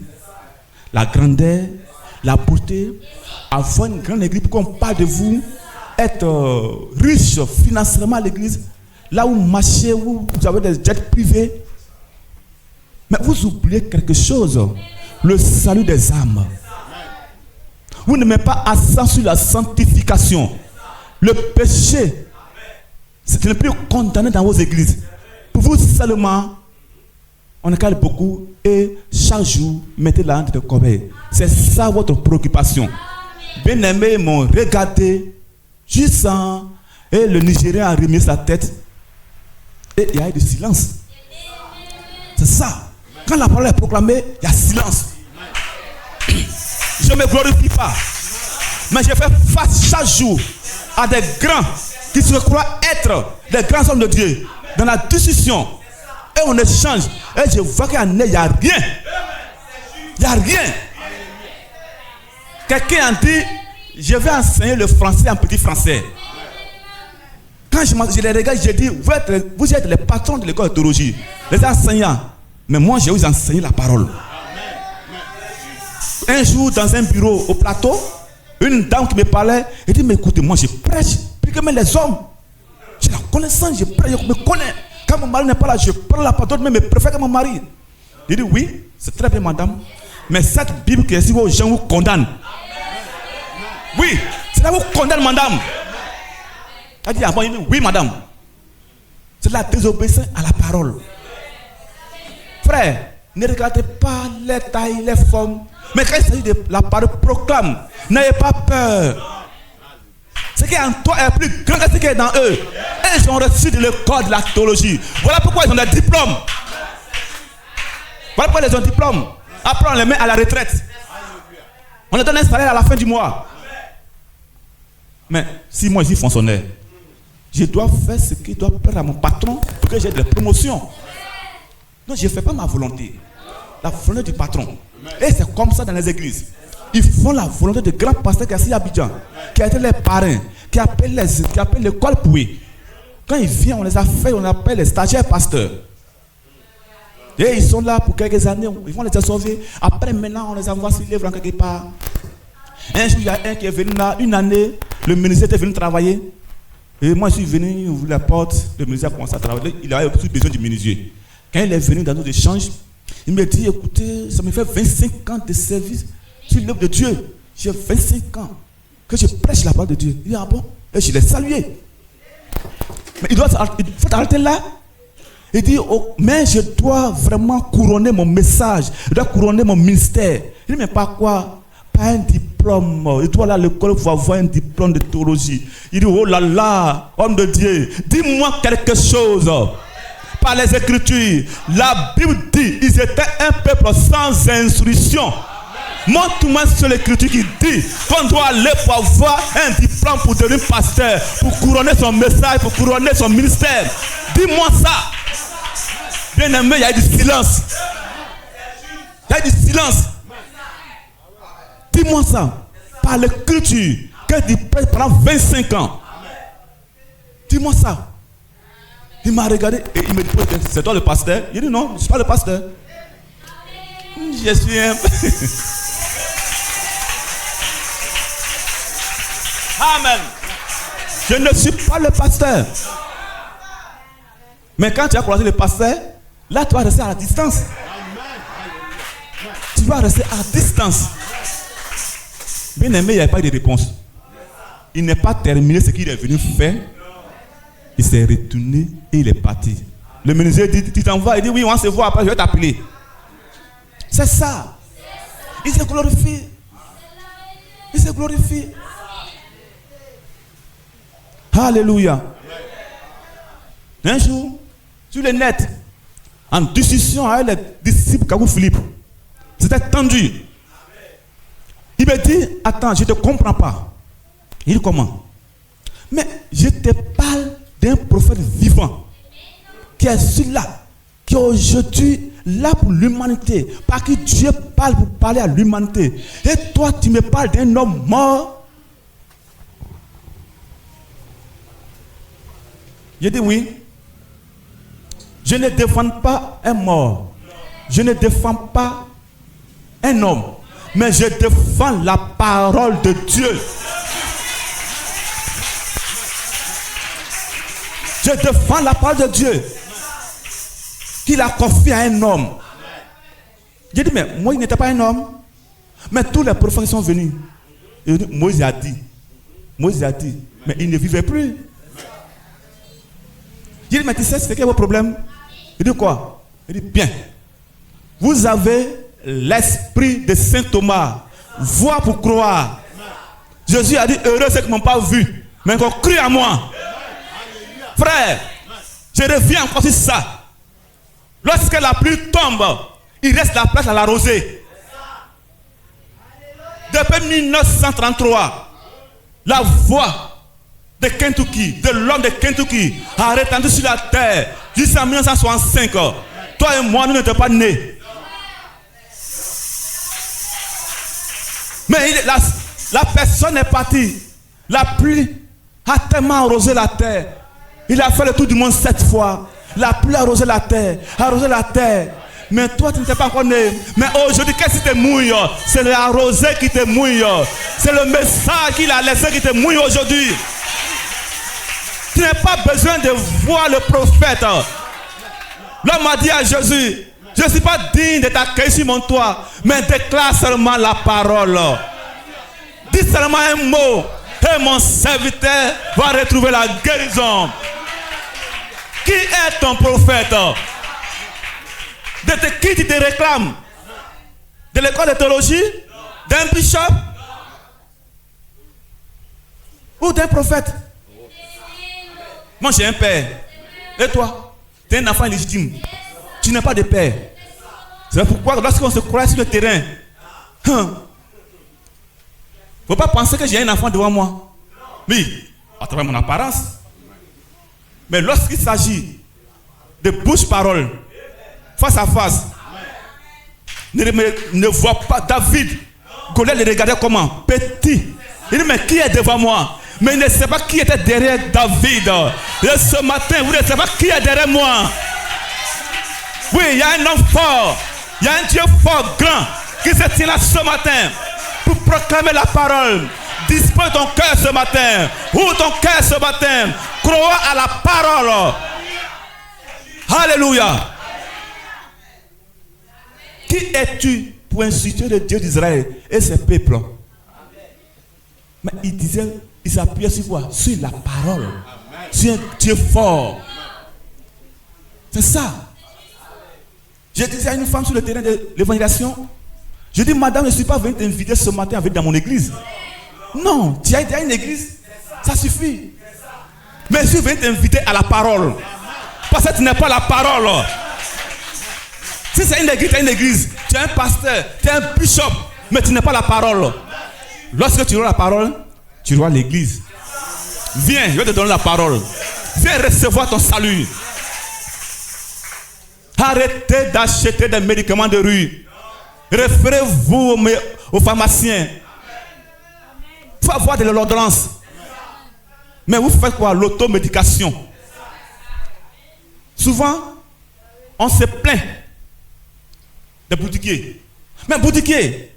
la grandeur, la beauté, avoir une grande église, pour qu'on parle de vous, être riche financièrement à l'église, là où vous marchez, où vous avez des jets privés. Mais vous oubliez quelque chose, le salut des âmes. Vous ne mettez pas accent sur la sanctification. Le péché, c'est ne plus condamné dans vos églises. Pour vous seulement, on écale beaucoup et chaque jour, mettez la honte de corbeille. C'est ça votre préoccupation. Bien-aimés m'ont regardé, juste et le Nigérien a remis sa tête et il y a eu du silence. C'est ça. Quand la parole est proclamée, il y a silence. Je ne me glorifie pas. Mais je fais face chaque jour à des grands qui se croient être des grands hommes de Dieu. Dans la discussion, et on échange. Et je vois qu'il n'y a rien. Il n'y a rien. Quelqu'un a dit, je vais enseigner le français en petit français. Quand je les regarde, je dis, vous êtes les patrons de l'école de théologie, les enseignants. Mais moi, je vais vous enseigner la parole. Un jour, dans un bureau au plateau, une dame qui me parlait, elle dit, mais écoutez, moi je prêche, plus que même les hommes. J'ai la connaissance, je prêche, je me connais. Quand mon mari n'est pas là, je prends la parole, mais je préfère que mon mari. Il dit, oui, c'est très bien, madame. Mais cette Bible qui est ici, vos gens vous condamnent. Oui, c'est là vous condamne, madame. Elle dit, ah bon, oui, madame. C'est la désobéissance à la parole. Frère, ne regardez pas les tailles, les formes. Mais quand il s'agit de la parole, proclame. N'ayez pas peur. Ce qui est en toi est plus grand que ce qui est dans eux. Et ils ont reçu de l'école de la théologie. Voilà pourquoi ils ont des diplômes. Voilà pourquoi ils ont des diplômes. Après, on les met à la retraite. On les donne un salaire à la fin du mois. Mais si moi je suis fonctionnaire, je dois faire ce qui doit plaire à mon patron pour que j'ai des promotions. Non, je ne fais pas ma volonté. La volonté du patron. Et c'est comme ça dans les églises. Ils font la volonté de grands pasteurs qui sont assis à Abidjan, qui a été les parrains, qui appellent l'école pour eux. Quand ils viennent, on les a fait, on appelle les stagiaires pasteurs. Et ils sont là pour quelques années, ils vont les sauver. Après, maintenant, on les envoie sur les livres en quelque part. Un jour, il y a un qui est venu là, une année, le ministère était venu travailler. Et moi, je suis venu, il ouvre la porte, le menuisier a commencé à travailler. Il avait aussi besoin du menuisier. Quand il est venu dans nos échanges, il me dit, écoutez, ça me fait 25 ans de service sur l'œuvre de Dieu. J'ai 25 ans que je prêche la parole de Dieu. Il dit, ah bon? Et je l'ai salué. Mais il faut arrêter là. Il dit, oh, mais je dois vraiment couronner mon message. Je dois couronner mon ministère. Il dit, mais pas quoi? Pas un diplôme. Il doit aller à l'école pour avoir un diplôme de théologie. Il dit, oh là là, homme de Dieu, dis-moi quelque chose. Par les Écritures, la Bible dit, ils étaient un peuple sans instruction. Montre-moi sur l'Écriture qui dit qu'on doit aller pour avoir un diplôme pour devenir pasteur, pour couronner son message, pour couronner son ministère. Dis-moi ça. Bien aimé, il y a du silence. Il y a du silence. Dis-moi ça. Par l'Écriture, que tu prêches pendant 25 ans. Dis-moi ça. Il m'a regardé et il me dit, c'est toi le pasteur? Il dit, non, je ne suis pas le pasteur. Je suis un... Amen. Je ne suis pas le pasteur. Mais quand tu as croisé le pasteur, là tu vas rester à la distance. Tu vas rester à distance. Bien aimé, il n'y a pas de réponse. Il n'est pas terminé ce qu'il est venu faire. Il s'est retourné et il est parti. Le menuisier dit, tu t'en vas. Il dit, oui, on se voit après, je vais t'appeler. C'est ça. Il se glorifie. Il se glorifie. Alléluia. Un jour, sur le net, en discussion avec les disciples Kabou Philippe, c'était tendu. Il me dit, attends, je ne te comprends pas. Il dit, comment? Mais je te parle d'un prophète vivant qui est celui-là, qui est aujourd'hui là pour l'humanité, par qui Dieu parle pour parler à l'humanité. Et toi, tu me parles d'un homme mort. J'ai dit oui. Je ne défends pas un mort. Je ne défends pas un homme. Mais je défends la parole de Dieu. Je défends la parole de Dieu qu'il a confiée à un homme. J'ai dit, mais moi, il n'était pas un homme. Mais tous les prophètes sont venus. Et Moïse a dit, mais il ne vivait plus. J'ai dit, mais tu sais, c'est quel est votre problème? Il dit quoi? Il dit, bien. Vous avez l'esprit de Saint Thomas. Voir pour croire. Jésus a dit, heureux ceux qui ne m'ont pas vu, mais qui ont cru à moi. Frère, je reviens encore sur ça. Lorsque la pluie tombe, il reste la place à la rosée. Depuis 1933, la voix de Kentucky, de l'homme de Kentucky, a rétendu sur la terre jusqu'en 1965. Toi et moi, nous n'étions pas nés. Mais la personne est partie. La pluie a tellement arrosé la terre. Il a fait le tour du monde 7 fois. La pluie a arrosé la terre. Mais toi, tu n'étais pas encore né. Mais aujourd'hui, qu'est-ce qui te mouille? C'est la rosée qui te mouille. C'est le message qu'il a laissé qui te mouille aujourd'hui. Tu n'as pas besoin de voir le prophète. L'homme a dit à Jésus, je ne suis pas digne de t'accueillir sur mon toit, mais déclare seulement la parole. Dis seulement un mot et mon serviteur va retrouver la guérison. Qui est ton prophète? Qui tu te réclames? De l'école de théologie? D'un bishop? Ou d'un prophète? Moi j'ai un père. Et toi? Tu es un enfant illégitime. Tu n'as pas de père. C'est pourquoi lorsqu'on se croit sur le terrain, il ne faut pas penser que j'ai un enfant devant moi. Oui, à travers mon apparence. Mais lorsqu'il s'agit de bouche-parole, face à face, ne vois pas David. Goliath le regardait comment? Petit. Il dit, mais qui est devant moi? Mais il ne sait pas qui était derrière David. Et ce matin, vous ne savez pas qui est derrière moi. Oui, il y a un homme fort. Il y a un Dieu fort, grand, qui se tient là ce matin pour proclamer la parole. Dispose ton cœur ce matin. Ouvre ton cœur ce matin. Crois à la parole. Alléluia. Qui es-tu pour insulter le Dieu d'Israël et ses peuples? Mais il disait, il s'appuyait sur quoi? Sur la parole. Sur un Dieu fort. C'est ça. Je disais à une femme sur le terrain de l'évangélisation, je dis, madame, je ne suis pas venu t'inviter ce matin à venir dans mon église. Non, tu as été à une église, ça suffit. Mais je suis venu t'inviter à la parole. Parce que tu n'es pas la parole. Si c'est une église, tu es une église. Tu es un pasteur, tu es un bishop, mais tu n'es pas la parole. Lorsque tu auras la parole, tu auras l'église. Viens, je vais te donner la parole. Viens recevoir ton salut. Arrêtez d'acheter des médicaments de rue. Référez-vous aux pharmaciens. Il faut avoir de l'ordonnance. Mais vous faites quoi? L'automédication. Souvent, on se plaint des boutiquiers. Mais boutiquier,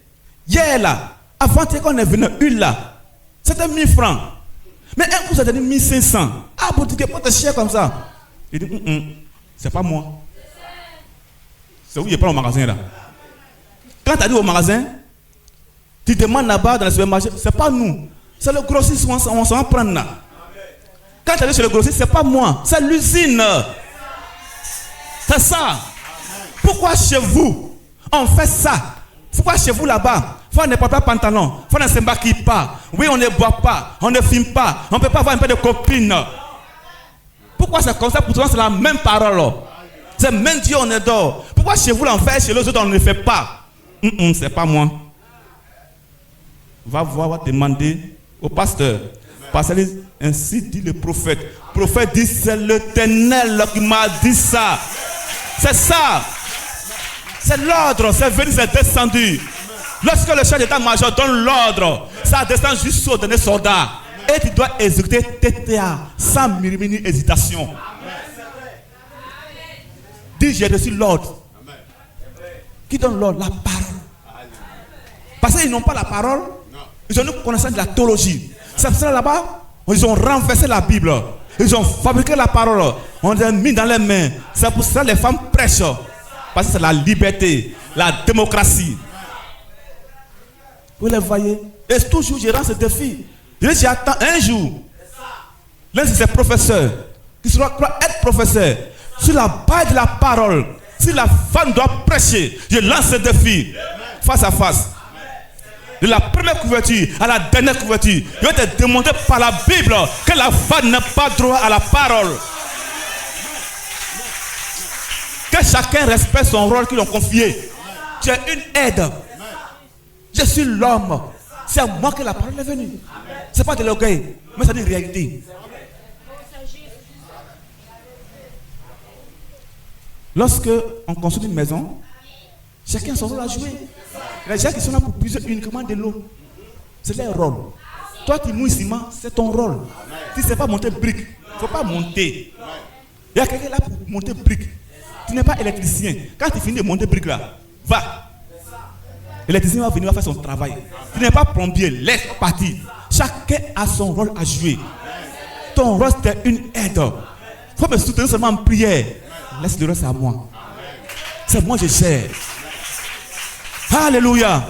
hier là, avant qu'on est venu, une là, c'était 1000 francs. Mais un coup, ça donné 1500. Ah, boutiquier, pas te cher comme ça. Il dit, c'est pas moi. C'est où il n'est pas au magasin là. Quand tu arrives au magasin, tu demandes là-bas dans le supermarché, c'est pas nous. C'est le grossiste, on s'en va prendre là. Quand tu arrives chez le grossiste, c'est pas moi, c'est l'usine. C'est ça. Pourquoi chez vous, on fait ça? Pourquoi chez vous là-bas, on ne porte pas de pantalon, on ne s'embarque pas, oui, on ne boit pas, on ne fume pas, on ne peut pas avoir un peu de copine. Pourquoi c'est comme ça? Pourtant, c'est la même parole. C'est même Dieu, on est dehors. Pourquoi chez vous, là, on fait, chez les autres, on ne le fait pas? C'est pas moi. Va voir, va demander au pasteur. Parce que ainsi dit le prophète. Le prophète dit, c'est l'Éternel qui m'a dit ça. C'est ça. C'est l'ordre. C'est venu, c'est descendu. Lorsque le chef d'état-major donne l'ordre, ça descend jusqu'au dernier soldat. Et tu dois exécuter TTA sans murmure hésitation. Dis, j'ai reçu l'ordre. Qui donne l'ordre? La parole. Parce qu'ils n'ont pas la parole, ils ont une connaissance de la théologie. C'est pour ça là-bas, ils ont renversé la Bible. Ils ont fabriqué la parole. On l'a mis dans les mains. C'est pour ça que les femmes prêchent. Parce que c'est la liberté, la démocratie. Vous les voyez? Et toujours, je rends ce défi. J'attends un jour. L'un de ces professeurs, qui sera être professeur, sur la base de la parole, si la femme doit prêcher, je lance ce défi face à face. De la première couverture à la dernière couverture, je vais te demander par la Bible que la femme n'a pas droit à la parole. Que chacun respecte son rôle qu'ils ont confié. Tu es une aide. Je suis l'homme. C'est à moi que la parole est venue. Ce n'est pas de l'orgueil, mais c'est une réalité. Lorsque on construit une maison, chacun a son rôle à jouer. Les gens qui sont là pour puiser uniquement de l'eau, c'est leur rôle. Toi, tu mouilles ciment, c'est ton rôle. Tu ne sais pas monter brique, il ne faut pas monter. Il y a quelqu'un là pour monter brique. Tu n'es pas électricien. Quand tu finis de monter brique là, va. L'électricien va venir faire son travail. Tu n'es pas plombier, laisse partir. Chacun a son rôle à jouer. Ton rôle, c'est une aide. Il faut me soutenir seulement en prière. Laisse le reste à moi. C'est moi je gère. Alléluia.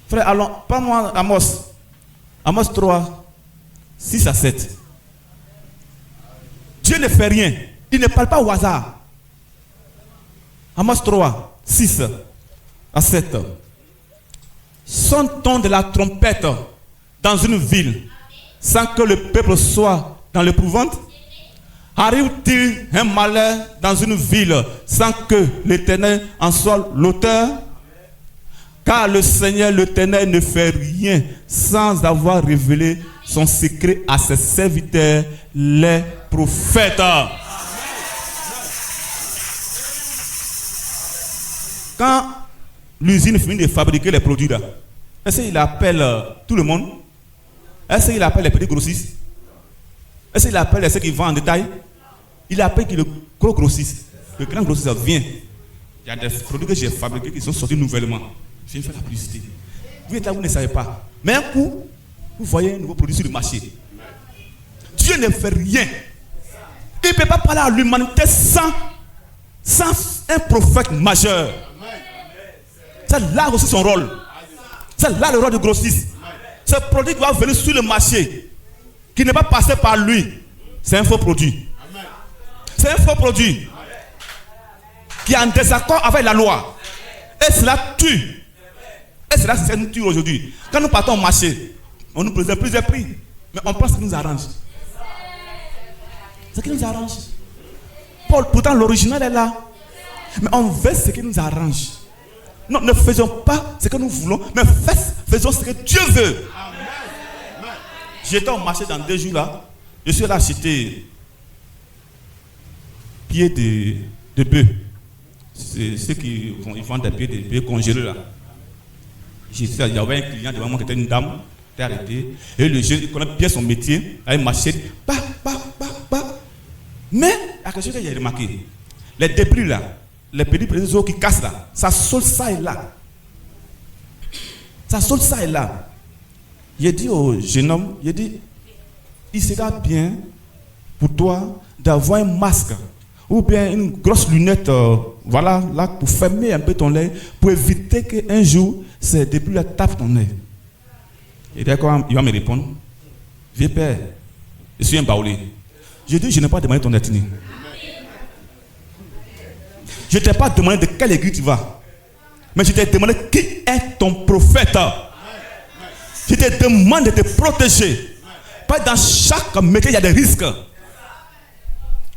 Frère, allons, prends-moi Amos. Amos 3, 6 à 7. Dieu ne fait rien. Il ne parle pas au hasard. Amos 3, 6 à 7. Sonne-t-on de la trompette dans une ville sans que le peuple soit dans l'épouvante? Arrive-t-il un malheur dans une ville sans que l'Éternel en soit l'auteur? Car le Seigneur l'Éternel ne fait rien sans avoir révélé son secret à ses serviteurs, les prophètes. Quand l'usine finit de fabriquer les produits là, est-ce qu'il appelle tout le monde? Est-ce qu'il appelle les petits grossistes? Est-ce qu'il appelle ceux qui vendent en détail? Il appelle que le gros grossiste, le grand grossiste vient. Il y a des produits que j'ai fabriqués qui sont sortis nouvellement. Je viens faire la publicité. Vous êtes là, vous ne savez pas. Mais un coup, vous voyez un nouveau produit sur le marché. Dieu ne fait rien. Il ne peut pas parler à l'humanité sans un prophète majeur. C'est là aussi son rôle. C'est là le rôle du grossiste. Ce produit qui va venir sur le marché, qui n'est pas passé par lui, c'est un faux produit. C'est un faux produit qui est en désaccord avec la loi. Et cela tue. Et cela nous tue aujourd'hui. Quand nous partons au marché, on nous présente plusieurs prix. Mais on prend ce qui nous arrange. Ce qui nous arrange. Pourtant l'original est là. Mais on veut ce qui nous arrange. Non, ne faisons pas ce que nous voulons, mais faisons ce que Dieu veut. J'étais au marché dans 2 jours là. Je suis là acheter pieds de bœuf. C'est ceux qui vendent des pieds de bœuf congelés là. Il y avait un client devant moi qui était une dame, qui était arrêtée. Et le jeune, il connaît bien son métier, avec une machette. Mais, à quelque chose que j'ai remarqué, les débris là, les petits présidents qui cassent là, ça saute ça et là. Ça saute ça et là. J'ai dit au jeune homme, j'ai dit, il sera bien pour toi d'avoir un masque ou bien une grosse lunette, voilà, là, pour fermer un peu ton œil, pour éviter qu'un jour, ces débris là tapent ton œil. Et d'accord, il va me répondre, vieux père, je suis un baoulé. Je dis, je n'ai pas demandé ton ethnie. Je ne t'ai pas demandé de quelle église tu vas. Mais je t'ai demandé qui est ton prophète. Je te demande de te protéger. Pas dans chaque métier, il y a des risques.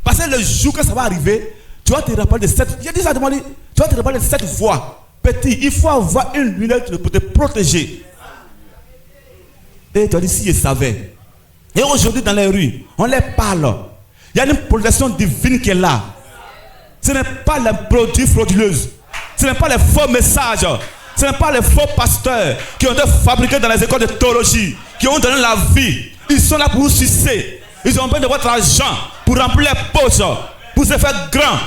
Parce que le jour que ça va arriver, tu vas te rappeler de cette. J'ai dit ça, tu vas te rappeler de cette voix. Petit, il faut avoir une lunette pour te protéger. Et tu as dit, si je savais. Et aujourd'hui, dans les rues, on les parle. Il y a une protection divine qui est là. Ce n'est pas les produits frauduleux. Ce n'est pas les faux messages. Ce n'est pas les faux pasteurs qui ont été fabriqués dans les écoles de théologie, qui ont donné la vie. Ils sont là pour vous sucer. Ils ont besoin de votre argent pour remplir les poches, pour se faire grand.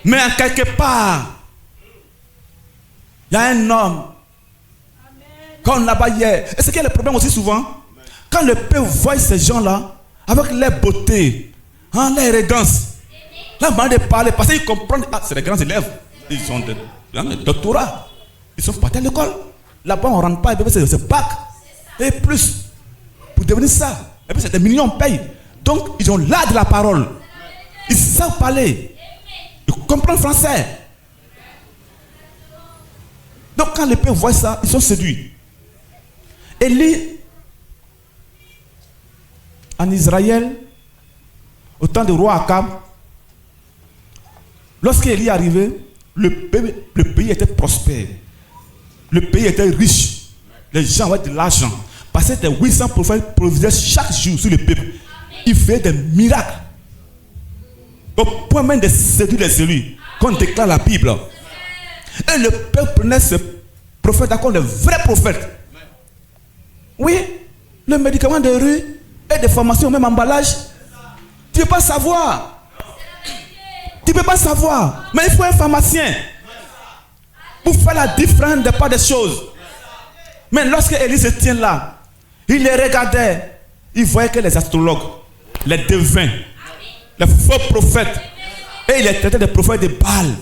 Mais en quelque part, il y a un homme. Quand on là-bas hier. Et ce qui est le problème aussi souvent, quand le peuple voit ces gens-là, avec leur beauté, leur élégance, leur manière de parler, parce qu'ils comprennent, c'est des grands élèves, ils ont des doctorats, ils sont partis à l'école. Là-bas, on ne rentre pas, c'est bac, et plus, pour devenir ça. Et puis, c'est des millions de pays. Donc, ils ont l'art de la parole. Ils savent parler. Ils comprennent le français. Donc, quand les peuple voient ça, ils sont séduits. Élie, en Israël, au temps du roi Akab, lorsqu'Élie est arrivé, le pays était prospère. Le pays était riche. Les gens avaient de l'argent. Parce que des 800 prophètes provisaient chaque jour sur le peuple. Ils faisaient des miracles. Au point même de séduire les élus, quand on déclare la Bible. Et le peuple prenait ce prophète comme le vrai prophète. Oui, le médicament de rue et des formations au même emballage. Tu ne peux pas savoir. Tu ne peux pas savoir. Mais il faut un pharmacien pour faire la différence de pas des choses. Mais lorsque Élie se tient là, il les regardait. Il voyait que les astrologues, les devins, les faux prophètes, et il les traitait des prophètes de Baal.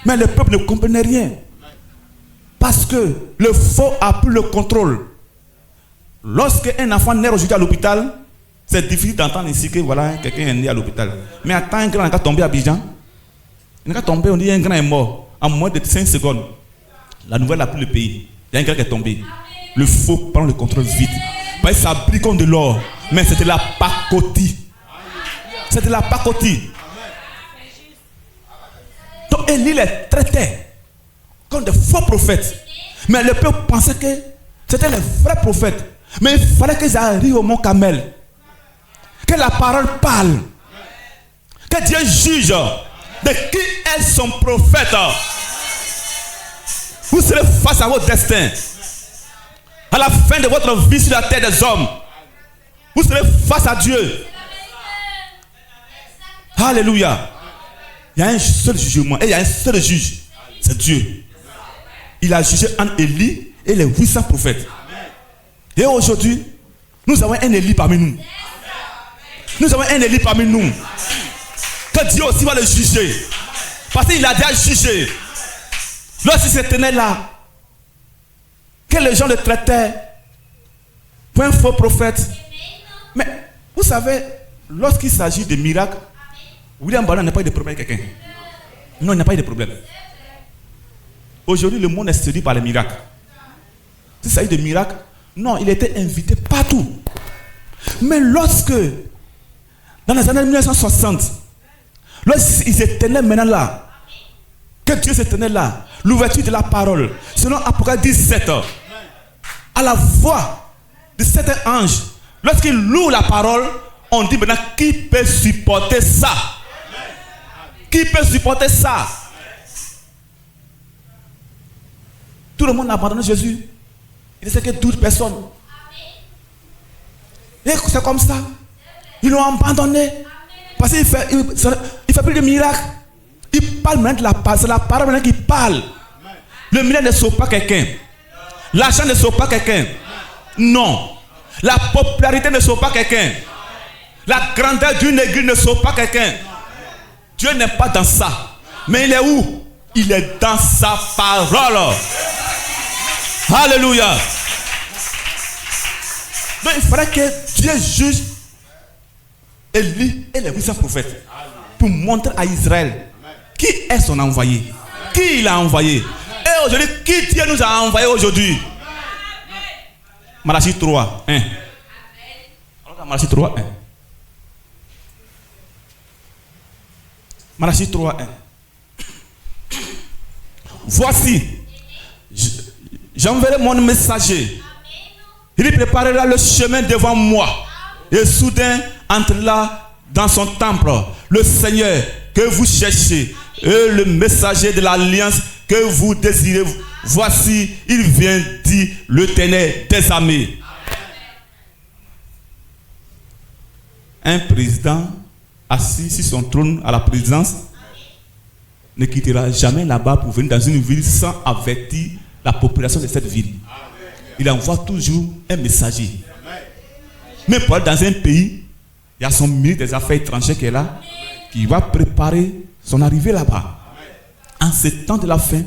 Mais le peuple ne comprenait rien. Parce que le faux a pris le contrôle. Lorsque un enfant naît aujourd'hui à l'hôpital, c'est difficile d'entendre ici que voilà, quelqu'un est né à l'hôpital. Mais attends, un grand est tombé à Abidjan. Il est tombé, on dit un grand est mort. En moins de 5 secondes, la nouvelle a pris le pays. Il y a un grand qui est tombé. Le faux prend le contrôle vite. Parce que ça brille comme de l'or. Mais c'était la pacotille. C'était la pacotille. Donc Élie les traitait comme des faux prophètes. Mais le peuple pensait que c'était les vrais prophètes. Mais il fallait qu'ils arrivent au mont Carmel. Que la parole parle. Que Dieu juge de qui est son prophète. Vous serez face à votre destin. À la fin de votre vie sur la terre des hommes, vous serez face à Dieu. Alléluia. Il y a un seul jugement et il y a un seul juge. c'est Dieu. Il a jugé entre Élie et les 800 prophètes. Et aujourd'hui, nous avons un Élie parmi nous. Nous avons un Élie parmi nous. Que Dieu aussi va le juger. Parce qu'il a déjà jugé. Lorsqu'il se tenait là, que les gens le traitaient pour un faux prophète. Mais vous savez, lorsqu'il s'agit de miracles, William Branham n'a pas eu de problème avec quelqu'un. Non, il n'a pas eu de problème. Aujourd'hui, le monde est séduit par les miracles. S'il s'agit de miracles, non, il était invité partout. Mais lorsque, dans les années 1960, lorsqu'il se tenait maintenant là, que Dieu se tenait là, l'ouverture de la parole, selon Apocalypse 17, à la voix de cet ange, lorsqu'il loue la parole, on dit maintenant qui peut supporter ça? Qui peut supporter ça? Tout le monde a abandonné Jésus. Il ne sait que 12 personnes. Et c'est comme ça. Ils l'ont abandonné. Parce qu'il fait plus de miracles. Il parle maintenant de la parole. C'est la parole maintenant qui parle. Le miracle ne sauve pas quelqu'un. L'argent ne sauve pas quelqu'un. Non. La popularité ne sauve pas quelqu'un. La grandeur d'une église ne sauve pas quelqu'un. Dieu n'est pas dans ça. Mais il est où? Il est dans sa parole. Alléluia. Donc il faudrait que Dieu juge Élie et les 800 prophètes pour montrer à Israël qui est son envoyé. Qui il a envoyé. Et aujourd'hui, qui Dieu nous a envoyé aujourd'hui? Malachie 3, 1. Alors Malachie 3, 1. Malachie 3, 1. Voici, j'enverrai mon messager. Il préparera le chemin devant moi. Et soudain entrera dans son temple le Seigneur que vous cherchez et le messager de l'alliance que vous désirez. Voici, il vient, dit l'Éternel des armées. Un président assis sur son trône à la présidence ne quittera jamais là-bas pour venir dans une ville sans avertir la population de cette ville. Il envoie toujours un messager. Mais pour aller dans un pays, il y a son ministre des Affaires étrangères qui est là, qui va préparer son arrivée là-bas. En ce temps de la fin,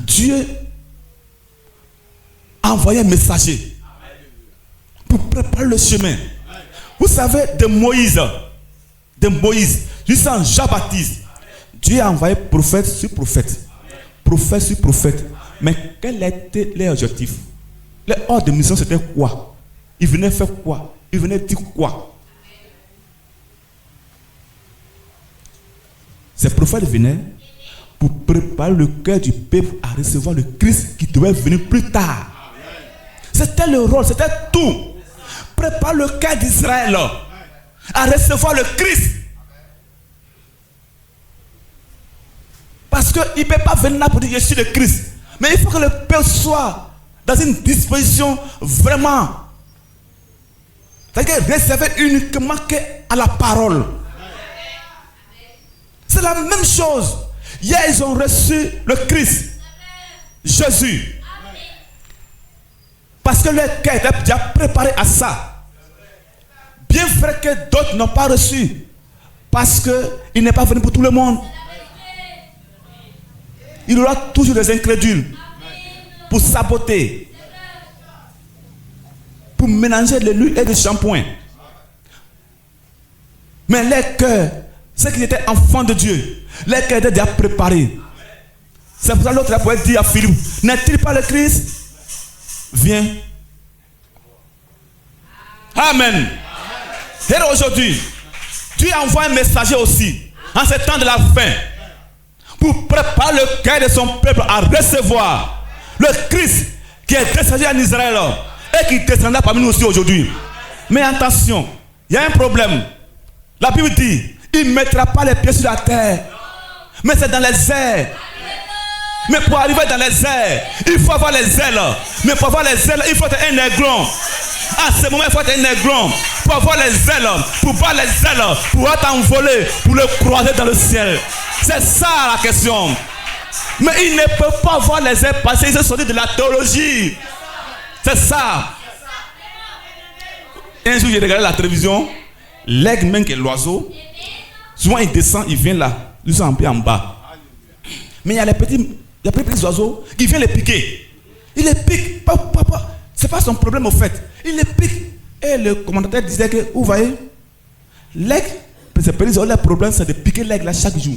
Dieu a envoyé un messager pour préparer le chemin. Vous savez, de Moïse jusqu'à Jean-Baptiste, Dieu a envoyé prophète sur prophète, prophète sur prophète. Mais quel était leur objectif? Leur ordre de mission, c'était quoi? Ils venaient faire quoi? Ils venaient dire quoi? Ces prophètes venaient pour préparer le cœur du peuple à recevoir le Christ qui devait venir plus tard. C'était le rôle, c'était tout. Préparer le cœur d'Israël à recevoir le Christ. Parce qu'il ne peut pas venir là pour dire je suis le Christ. Mais il faut que le peuple soit dans une disposition vraiment, c'est-à-dire réservé uniquement à la parole. C'est la même chose. Hier, ils ont reçu le Christ, Jésus. Parce que leur cœur était déjà préparé à ça. Bien vrai que d'autres n'ont pas reçu. Parce qu'il n'est pas venu pour tout le monde. Il y aura toujours des incrédules pour saboter, pour mélanger de l'huile et du shampoing. Mais les cœurs, ceux qui étaient enfants de Dieu, les cœurs étaient déjà préparés. C'est pour ça que l'autre pourrait dire à Philippe, n'est-il pas le Christ? Viens. Amen. Et aujourd'hui, Dieu envoie un messager aussi, en ce temps de la fin, pour préparer le cœur de son peuple à recevoir le Christ qui est descendu en Israël et qui descendra parmi nous aussi aujourd'hui. Mais attention, il y a un problème. La Bible dit, il ne mettra pas les pieds sur la terre, mais c'est dans les airs. Mais pour arriver dans les airs, il faut avoir les ailes. Mais pour avoir les ailes, il faut être un aiglon. À ce moment, il faut être un aiglon. Pour avoir les ailes, pour voir les ailes, pour t'envoler, pour le croiser dans le ciel. C'est ça la question. Mais ils ne peuvent pas voir les airs passer. Ils sont sortis de la théologie. C'est ça. Un jour, j'ai regardé la télévision. L'aigle, même qui est l'oiseau, souvent il descend, il vient là. Ils sont un peu en bas. Mais il y a les petits oiseaux qui viennent les piquer. Il les pique. Ce n'est pas son problème au fait. Il les pique. Et le commentateur disait que, vous voyez, l'aigle, ces petits oiseaux, le problème c'est de piquer l'aigle là chaque jour.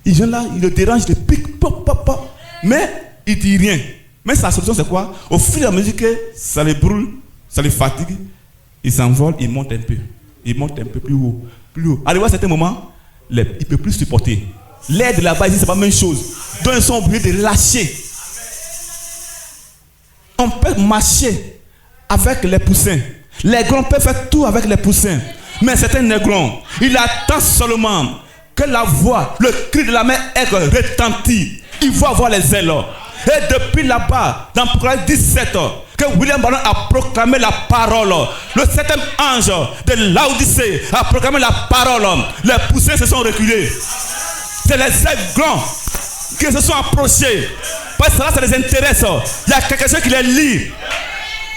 Ils viennent là, ils le dérangent, ils le piquent. Mais il ne dit rien. Mais sa solution c'est quoi? Au fur et à mesure que ça les brûle, ça les fatigue, ils s'envolent, ils montent un peu. Ils montent un peu plus haut. Arrivé à un certain moment, il ne peut plus supporter. L'air de là-bas, ici, c'est pas la même chose. Donc ils sont obligés de lâcher. On peut marcher avec les poussins. Les grands peuvent faire tout avec les poussins. Mais c'est un négron. Il attend seulement que la voix, le cri de la mer est retenti. Il va avoir les ailes. Et depuis là-bas, dans Apocalypse 17, que William Branham a proclamé la parole. Le septième ange de Laodicée a proclamé la parole. Les poussins se sont reculés. C'est les aiglons qui se sont approchés. Parce que ça les intéresse. Il y a quelque chose qui les lie.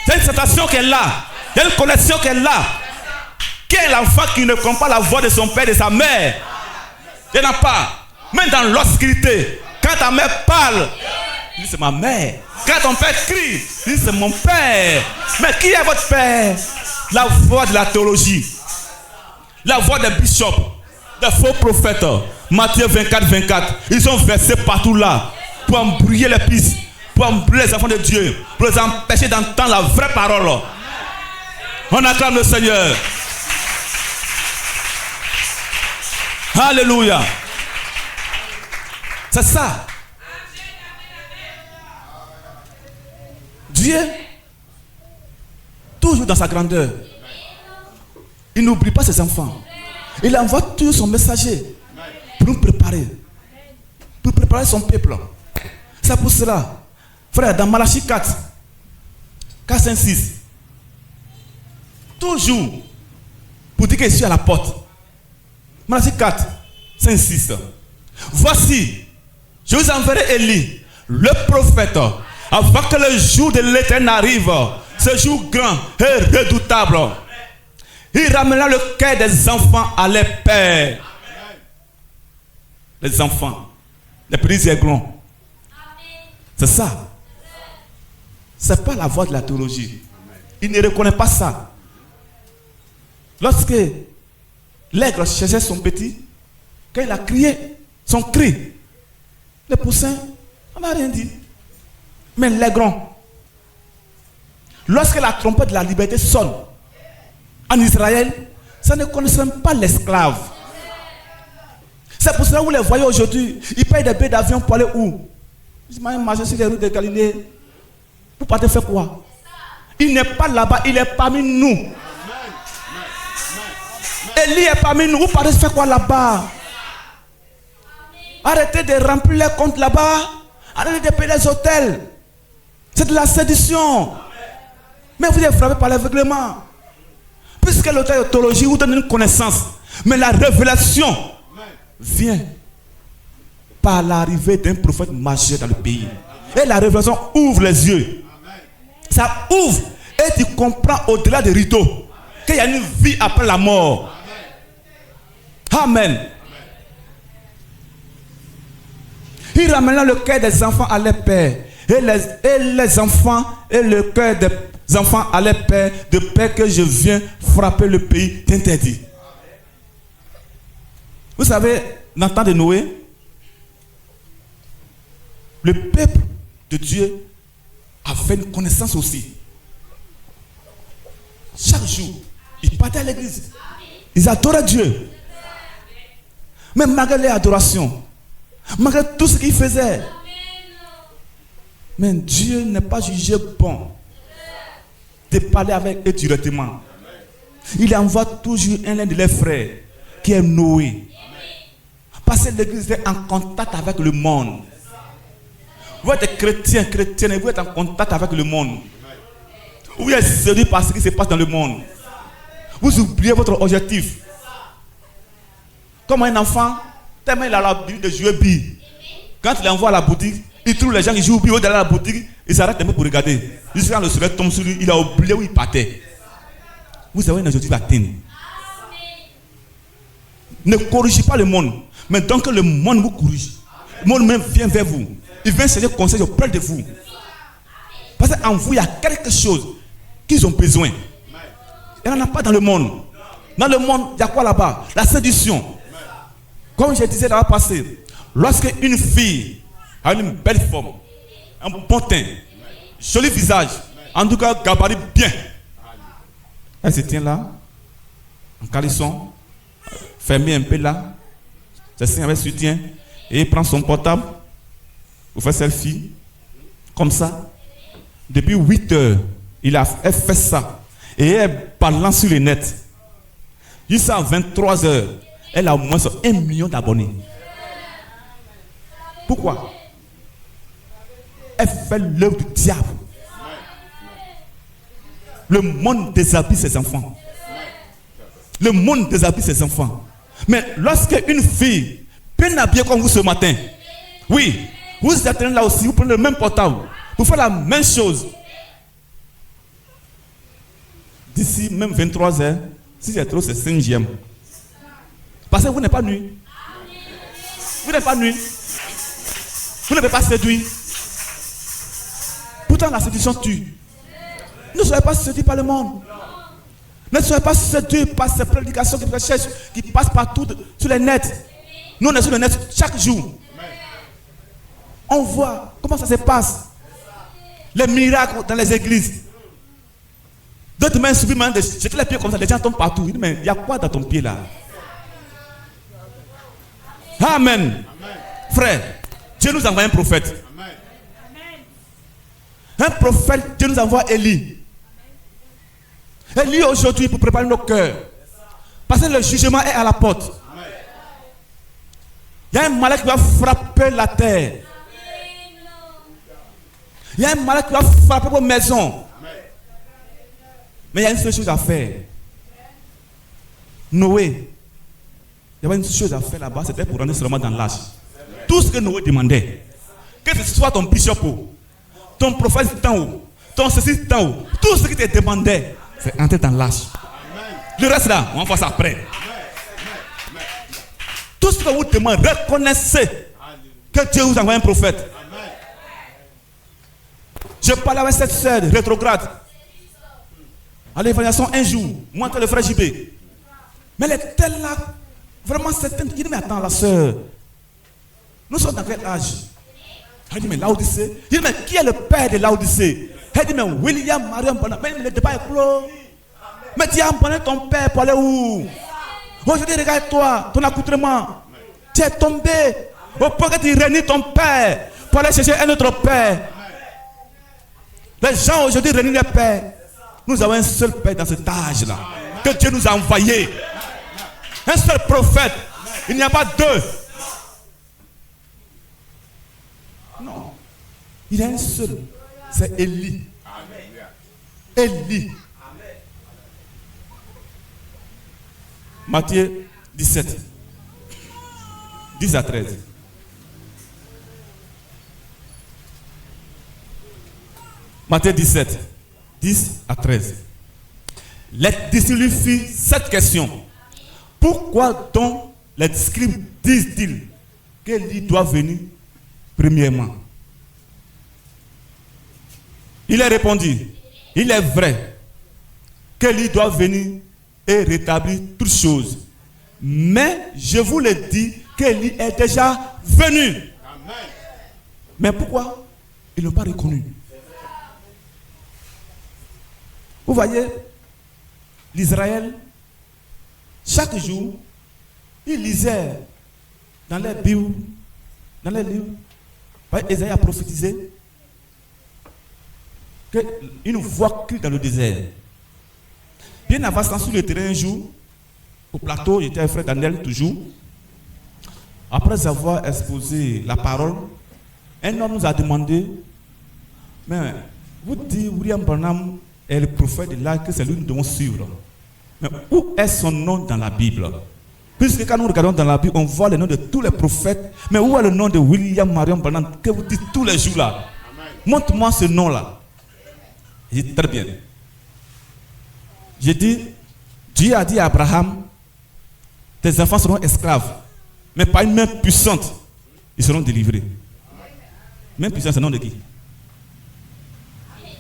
Il y a une sensation qui est là. Il y a une connexion qui est là. Qui est l'enfant qui ne comprend pas la voix de son père et de sa mère? Il n'y en a pas. Même dans l'obscurité, quand ta mère parle, il dit c'est ma mère. Quand ton père crie, il dit c'est mon père. Mais qui est votre père? La voix de la théologie. La voix des bishops, des faux prophètes. Matthieu 24, 24. Ils sont versés partout là pour embrouiller les pistes, pour embrouiller les enfants de Dieu, pour les empêcher d'entendre la vraie parole. On acclame le Seigneur. Alléluia. C'est ça. Dieu, toujours dans sa grandeur, il n'oublie pas ses enfants. Il envoie toujours son messager pour nous préparer. Pour préparer son peuple. C'est pour cela, frère, dans Malachie 4, 5, 6, toujours pour dire que je suis à la porte. Malachie 4, 5, 6. Voici, je vous enverrai Élie, le prophète, avant que le jour de l'Éternel arrive, ce jour grand et redoutable. Il ramènera le cœur des enfants à leur père. Les enfants, les petits aiglons. C'est ça. Ce n'est pas la voix de la théologie. Il ne reconnaît pas ça. Lorsque l'aigle cherchait son petit, quand il a crié son cri, les poussins, on n'a rien dit. Mais l'aiglon, lorsque la trompette de la liberté sonne en Israël, ça ne connaissait même pas l'esclave. C'est pour cela que vous les voyez aujourd'hui, ils payent des billets d'avion pour aller où? Ils marchent sur les routes de Galilée. Vous partez faire quoi? Il n'est pas là-bas, il est parmi nous. Élie est parmi nous. Vous partez faire quoi là-bas? Arrêtez de remplir les comptes là-bas. Arrêtez de payer les hôtels. C'est de la séduction. Mais vous êtes frappé par l'aveuglement. Puisque l'auteur de théologie vous donne une connaissance. Mais la révélation vient par l'arrivée d'un prophète majeur dans le pays. Et la révélation ouvre les yeux. Ça ouvre et tu comprends au-delà des rideaux qu'il y a une vie après la mort. Amen. Il ramènera le cœur des enfants à leur père. Et les enfants et le cœur des enfants à leur père, de peur que je viens frapper le pays d'interdit. Vous savez, dans le temps de Noé, le peuple de Dieu a fait une connaissance aussi. Chaque jour, ils partaient à l'église. Ils adoraient Dieu. Mais malgré leur adoration, malgré tout ce qu'ils faisaient, mais Dieu n'est pas jugé bon de parler avec eux directement. Il envoie toujours un de leurs frères qui est Noé. Parce que l'église est en contact avec le monde. Vous êtes chrétien, chrétienne, et vous êtes en contact avec le monde. Vous êtes séduit par ce qui se passe dans le monde. Vous oubliez votre objectif. Comme un enfant, tellement il a l'habitude de jouer billes. Quand il envoie à la boutique, il trouve les gens qui jouent, puis d'aller à la boutique, il s'arrête un peu pour regarder. Jusqu'à quand le soleil tombe sur lui, il a oublié où il partait. Vous avez un objectif à atteindre. Ne corrigez pas le monde, mais donc le monde vous corrige. Le monde même vient vers vous. Il vient chercher conseil auprès de vous. Parce qu'en vous, il y a quelque chose qu'ils ont besoin. Il n'y en a pas dans le monde. Dans le monde, il y a quoi là-bas? La séduction. Comme je disais dans le passé, lorsque une fille a une belle forme, un bon teint, joli visage, en tout cas gabarit bien, elle se tient là, en caleçon, fermée un peu là, se tient avec soutien, et il prend son portable, vous faites selfie, comme ça. Depuis 8 heures, elle fait ça, et elle balance sur le net. Jusqu'à 23 heures, elle a au moins 1 million d'abonnés. Pourquoi? Elle fait l'œuvre du diable. Le monde déshabille ses enfants. Le monde déshabille ses enfants. Mais lorsque une fille, bien habillée comme vous ce matin, oui, vous êtes là aussi, vous prenez le même portable, vous faites la même chose. D'ici même 23 heures, si c'est trop, c'est 5e. Parce que vous n'êtes pas nu. Vous n'êtes pas nu. Vous ne pouvez pas séduire. Pourtant, la séduction tue. Ne soyez pas séduits par le monde. Ne soyez pas séduits par ces prédications qui passent partout sur les nets. Nous, on est sur le net chaque jour. On voit comment ça se passe. Les miracles dans les églises. D'autres mains suffisent de jeter les pieds comme ça, les gens tombent partout. Mais il y a quoi dans ton pied là? Amen. Frère, Dieu nous envoie un prophète. Un prophète, Dieu nous envoie Élie. Élie aujourd'hui pour préparer nos cœurs. Parce que le jugement est à la porte. Il y a un malheur qui va frapper la terre. Il y a un malheur qui va frapper vos maisons. Mais il y a une seule chose à faire. Noé, il y avait une chose à faire là-bas, c'était pour rentrer seulement dans l'âge. Tout ce que Noé demandait, que ce soit ton bishop, ton prophète d'en haut, ton ceci d'en haut, tout ce qui te demandait, c'est entrer dans l'âge. Le reste là, on va faire ça après. Tout ce que vous demandez, reconnaissez que Dieu vous envoie un prophète. Je parlais avec cette sœur rétrograde à l'évaluation un jour, moi et le frère JB. Mais elle était là, vraiment certaine. Il dit, mais attends, la sœur, nous sommes dans quel âge? Elle dit, mais Laodicée. Il dit, mais qui est le père de Laodicée? Elle dit, mais William Mariam Bonham. Mais le débat est clos. Mais tu as abandonné ton père pour aller où? Aujourd'hui, regarde-toi, ton accoutrement. Tu es tombé au point que tu réunis ton père pour aller chercher un autre père. Les gens aujourd'hui réunissent les pères. Nous avons un seul père dans cet âge-là que Dieu nous a envoyé. Un seul prophète. Il n'y a pas deux. Non. Il y a un seul. C'est Élie. Élie. Matthieu 17. 10 à 13. Matthieu 17. 10 à 13. Les disciples lui firent cette question. Pourquoi donc les scribes disent-ils qu'Élie doit venir premièrement? Il a répondu, il est vrai qu'Élie doit venir et rétablir toutes choses. Mais je vous le dis qu'Élie est déjà venu. Amen. Mais pourquoi ils ne l'ont pas reconnu? Vous voyez, l'Israël, chaque jour, il lisait dans les Bibles, dans les livres, Ésaïe a prophétisé qu'une voix crie dans le désert. Bien avançant sur le terrain un jour, au plateau, il était un frère Daniel toujours. Après avoir exposé la parole, un homme nous a demandé, mais vous dites William Branham est le prophète de là, que c'est lui que nous devons suivre. Mais où est son nom dans la Bible? Puisque quand nous regardons dans la Bible, on voit le nom de tous les prophètes. Mais où est le nom de William Marion Branham que vous dites tous les jours là? Montre-moi ce nom-là. Il dit très bien. J'ai dit, Dieu a dit à Abraham, tes enfants seront esclaves, mais par une main puissante, ils seront délivrés. Main puissante, c'est le nom de qui?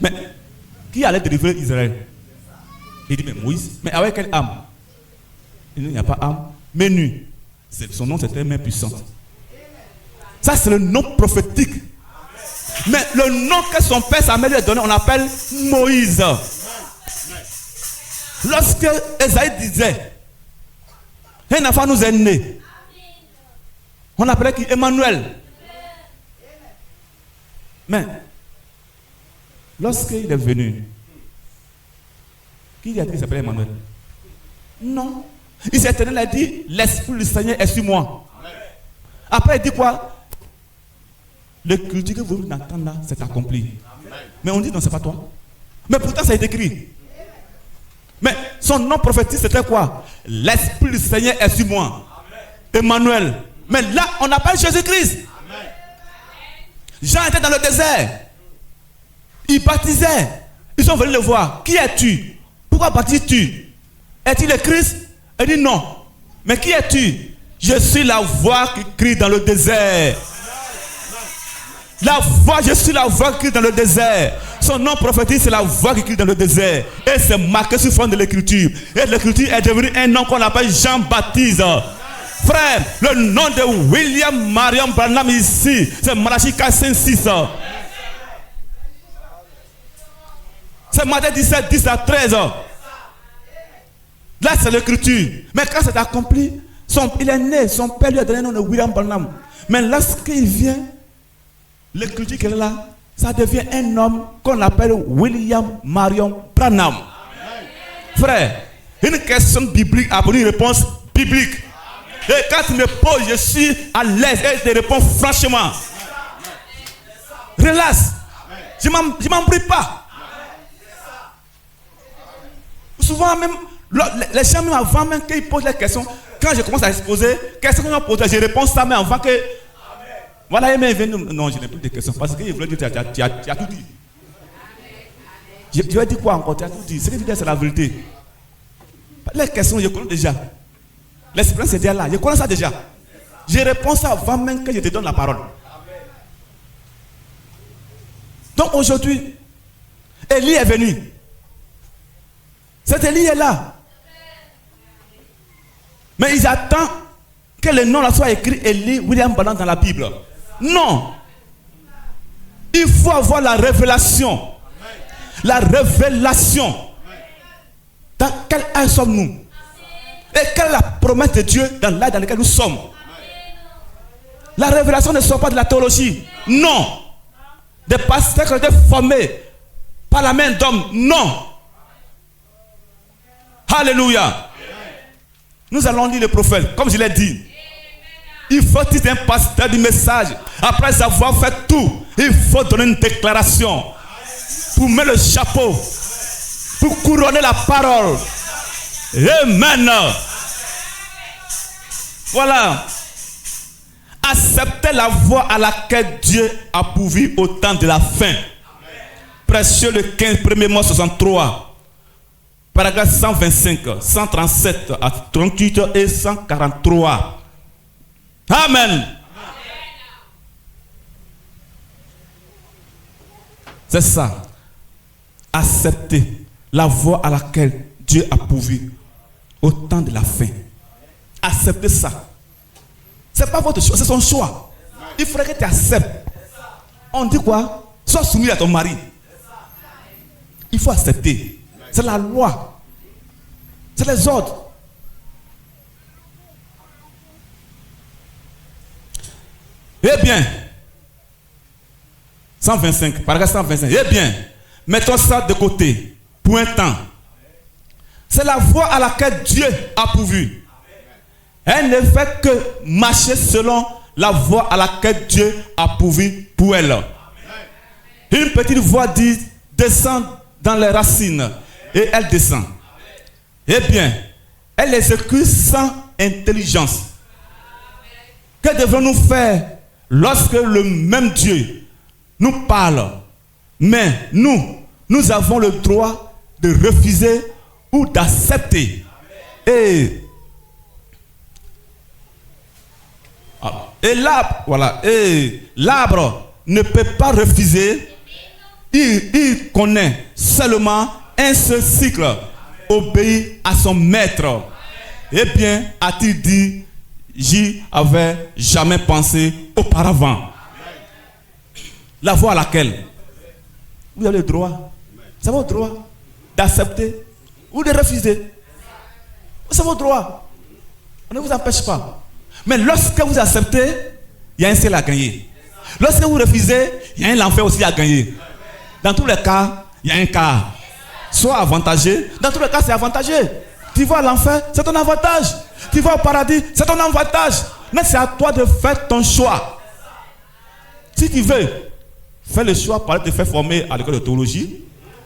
Mais qui allait délivrer Israël? Il dit, mais Moïse, mais avec quelle âme? Il n'y a pas âme, mais nu. Son nom, c'était main puissante. Ça, c'est le nom prophétique. Mais le nom que son père Samuel lui a donné, on appelle Moïse. Lorsque Esaïe disait, un enfant nous est né, on appelait qui? Emmanuel. Mais, lorsqu'il est venu, qui a dit qu'il s'appelait Emmanuel? Non. Il s'est éternel a dit, l'Esprit du Seigneur est sur moi. Après, il dit quoi? Le culte que vous venez d'entendre là, c'est accompli. Mais on dit, non, c'est pas toi. Mais pourtant, ça est écrit. Mais son nom prophétique, c'était quoi? L'Esprit du Seigneur est sur moi. Emmanuel. Mais là, on appelle Jésus-Christ. Jean était dans le désert. Il baptisait. Ils sont venus le voir. Qui es-tu? Pourquoi baptises-tu? Est-il le Christ? Il dit non. Mais qui es-tu? Je suis la voix qui crie dans le désert. La voix, je suis la voix qui crie dans le désert. Son nom prophétique, c'est la voix qui crie dans le désert. Et c'est marqué sur fond de l'écriture. Et l'écriture est devenue un nom qu'on appelle Jean-Baptiste. Frère, le nom de William Marion Branham ici, c'est Malachie 4:5-6. C'est Matthieu 17, 10 à 13. Là, c'est l'écriture. Mais quand c'est accompli, il est né, son père lui a donné le nom de William Branham. Mais lorsqu'il vient, l'écriture qui est là, ça devient un homme qu'on appelle William Marion Branham. Frère, une question biblique a une réponse biblique. Et quand tu me poses, je suis à l'aise et je te réponds franchement. Relax. Je ne m'embrouille pas. Souvent même, les gens même avant même qu'ils posent les questions, quand je commence à exposer, qu'est-ce qu'on m'a posé, je réponds ça, mais avant que... Voilà, il vient non, je n'ai plus de questions parce qu'il voulait dire tu as tout dit. Je vais dire quoi encore? Tu as tout dit. Ce que tu dis, c'est la vérité. Les questions, je connais déjà. L'expérience est déjà là. Je connais ça déjà. Je réponds ça avant même que je te donne la parole. Donc aujourd'hui, Élie est venu. Cet Élie est là. Mais ils attendent que le nom là soit écrit Élie William Branham dans la Bible. Non. Il faut avoir la révélation. La révélation. Dans quel âge sommes-nous? Et quelle est la promesse de Dieu dans l'âge dans lequel nous sommes? La révélation ne sort pas de la théologie. Non. Des pasteurs qui ont été formés par la main d'homme. Non. Alléluia. Nous allons lire le prophète, comme je l'ai dit. Il faut tirer un pasteur du message. Après avoir fait tout, il faut donner une déclaration. Pour mettre le chapeau. Pour couronner la parole. Amen. Voilà. Acceptez la voie à laquelle Dieu a pourvu au temps de la fin. Précieux le 15 premier mois 63. Paragraphe 125, 137 à 38 et 143. Amen. C'est ça. Acceptez la voie à laquelle Dieu a pourvu au temps de la fin. Acceptez ça. C'est pas votre choix, c'est son choix. Il faudrait que tu acceptes. On dit quoi? Sois soumis à ton mari. Il faut accepter. C'est la loi. C'est les ordres. Eh bien, 125, paragraphe 125. Eh bien, mettons ça de côté pour un temps. C'est la voie à laquelle Dieu a pourvu. Elle ne fait que marcher selon la voie à laquelle Dieu a pourvu pour elle. Une petite voix dit, descend dans les racines. Et elle descend. Eh bien, elle exécute sans intelligence. Que devons-nous faire lorsque le même Dieu nous parle, mais nous avons le droit de refuser ou d'accepter. Et l'arbre, voilà, et l'arbre ne peut pas refuser. Il connaît seulement un seul cycle, obéit à son maître. Eh bien, a-t-il dit, j'y avais jamais pensé auparavant. La voie à laquelle vous avez le droit, c'est votre droit d'accepter ou de refuser. C'est votre droit. On ne vous empêche pas. Mais lorsque vous acceptez, il y a un ciel à gagner. Lorsque vous refusez, il y a un enfer aussi à gagner. Dans tous les cas, il y a un cas. Soit avantageux, dans tous les cas, c'est avantageux. Tu vas à l'enfer, c'est ton avantage. Tu vas au paradis, c'est ton avantage. Mais c'est à toi de faire ton choix. Si tu veux, fais le choix par te faire former à l'école de théologie.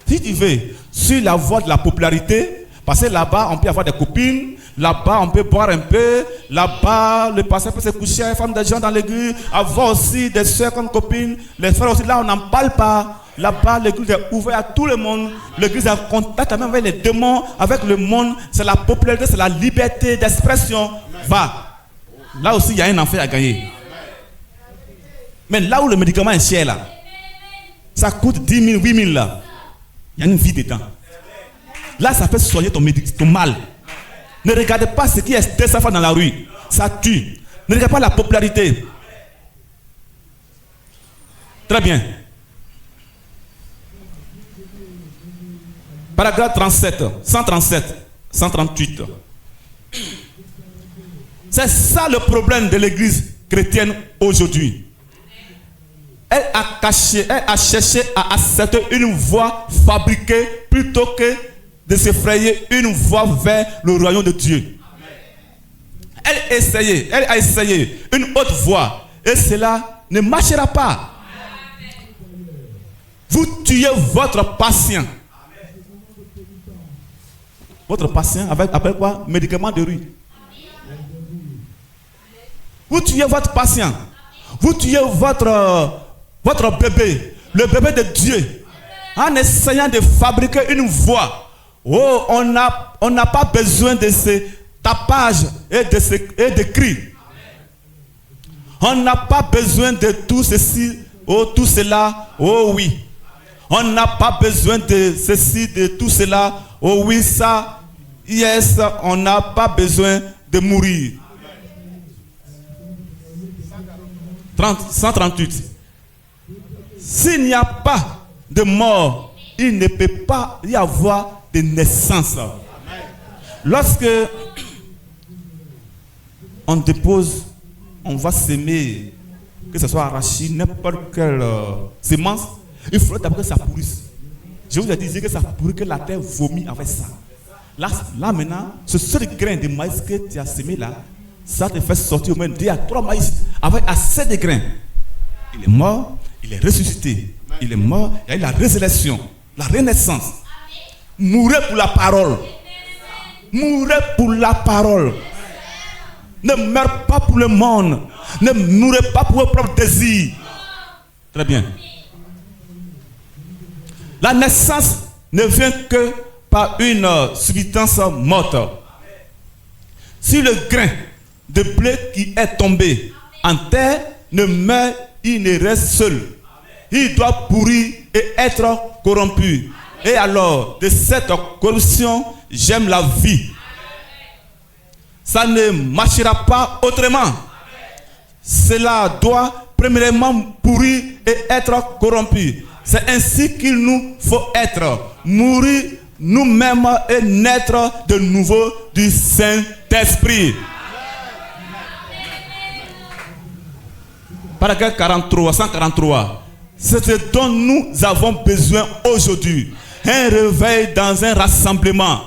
Si tu veux, sur la voie de la popularité, parce que là-bas, on peut avoir des copines. Là-bas, on peut boire un peu. Là-bas, le pasteur peut se coucher avec les femmes des gens dans l'église. Avoir aussi des soeurs comme copines. Les frères aussi, là, on n'en parle pas. Là-bas, l'église est ouverte à tout le monde. L'église est en contact même avec les démons, avec le monde. C'est la popularité, c'est la liberté d'expression. Va. Là aussi, il y a un enfer à gagner. Mais là où le médicament est cher, là, ça coûte 10 000, 8 000, là. Il y a une vie dedans. Là, ça peut soigner ton mal. Ne regardez pas ce qui est 200 fois dans la rue. Ça tue. Ne regardez pas la popularité. Très bien. Paragraphe 37, 137, 138. C'est ça le problème de l'église chrétienne aujourd'hui. Elle a cherché à accepter une voie fabriquée plutôt que de se frayer une voie vers le royaume de Dieu. Elle a essayé une autre voie et cela ne marchera pas. Vous tuez votre patient. Votre patient avec quoi? Médicament de rue. Vous tuez votre patient. Vous tuez votre bébé, le bébé de Dieu, en essayant de fabriquer une voie. Oh, on n'a pas besoin de ces tapages et de cris. On n'a pas besoin de tout ceci, oh tout cela, oh oui. On n'a pas besoin de ceci, de tout cela, oh oui ça, yes, on n'a pas besoin de mourir. 138. S'il n'y a pas de mort, il ne peut pas y avoir de naissance. Lorsque on dépose, on va s'aimer, que ce soit arachide, n'importe quelle semence, il faut d'abord que ça pourrisse. Je vous ai dit que ça pourrit, que la terre vomit avec ça. Là maintenant, ce seul grain de maïs que tu as semé là, ça te fait sortir au moins 2 à 3 maïs avec assez de grains. Il est mort, il est ressuscité. Il est mort, il y a eu la résurrection, la renaissance. Mourez pour la parole. Mourez pour la parole. Ne meurez pas pour le monde. Ne mourrez pas pour vos propres désirs. Très bien. La naissance ne vient que par une substance morte. Si le grain de blé qui est tombé en terre ne meurt, il ne reste seul. Il doit pourrir et être corrompu. Et alors, de cette corruption, j'aime la vie. Ça ne marchera pas autrement. Cela doit premièrement pourrir et être corrompu. C'est ainsi qu'il nous faut être. Mourir nous-mêmes et naître de nouveau du Saint-Esprit. Paragraphe 43, 143. C'est ce dont nous avons besoin aujourd'hui. Un réveil dans un rassemblement.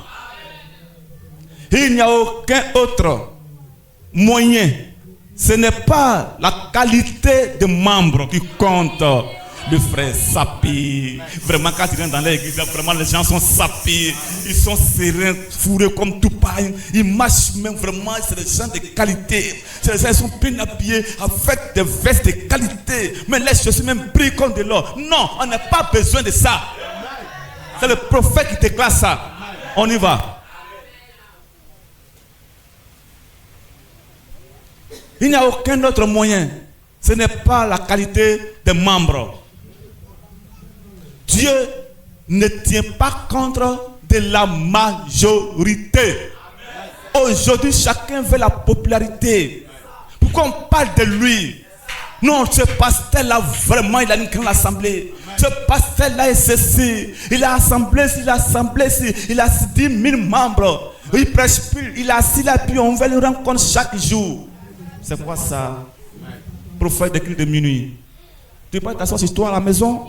Il n'y a aucun autre moyen. Ce n'est pas la qualité de membres qui compte. Le frère sapé. Vraiment, quand tu viens dans l'église, vraiment les gens sont sapés. Ils sont sereins, fourrés comme tout accompagnent, ils marchent même vraiment, c'est des gens de qualité. C'est des gens qui sont bien habillés avec des vestes de qualité. Mais les chaussures même brillent comme de l'or. Non, on n'a pas besoin de ça. C'est le prophète qui déclare ça. On y va. Il n'y a aucun autre moyen. Ce n'est pas la qualité des membres. Dieu ne tient pas compte de la majorité. Aujourd'hui, chacun veut la popularité. Pourquoi on parle de lui? Non, ce pasteur-là, vraiment, il a une grande assemblée. Ce pasteur-là est ceci. Il a assemblé ici, il a assemblé ici. Il a 10 000 membres. Il prêche plus. Il a assis là, puis on veut le rencontrer chaque jour. C'est quoi ça? Prophète d'écrit de minuit. Tu peux t'asseoir sur toi à la maison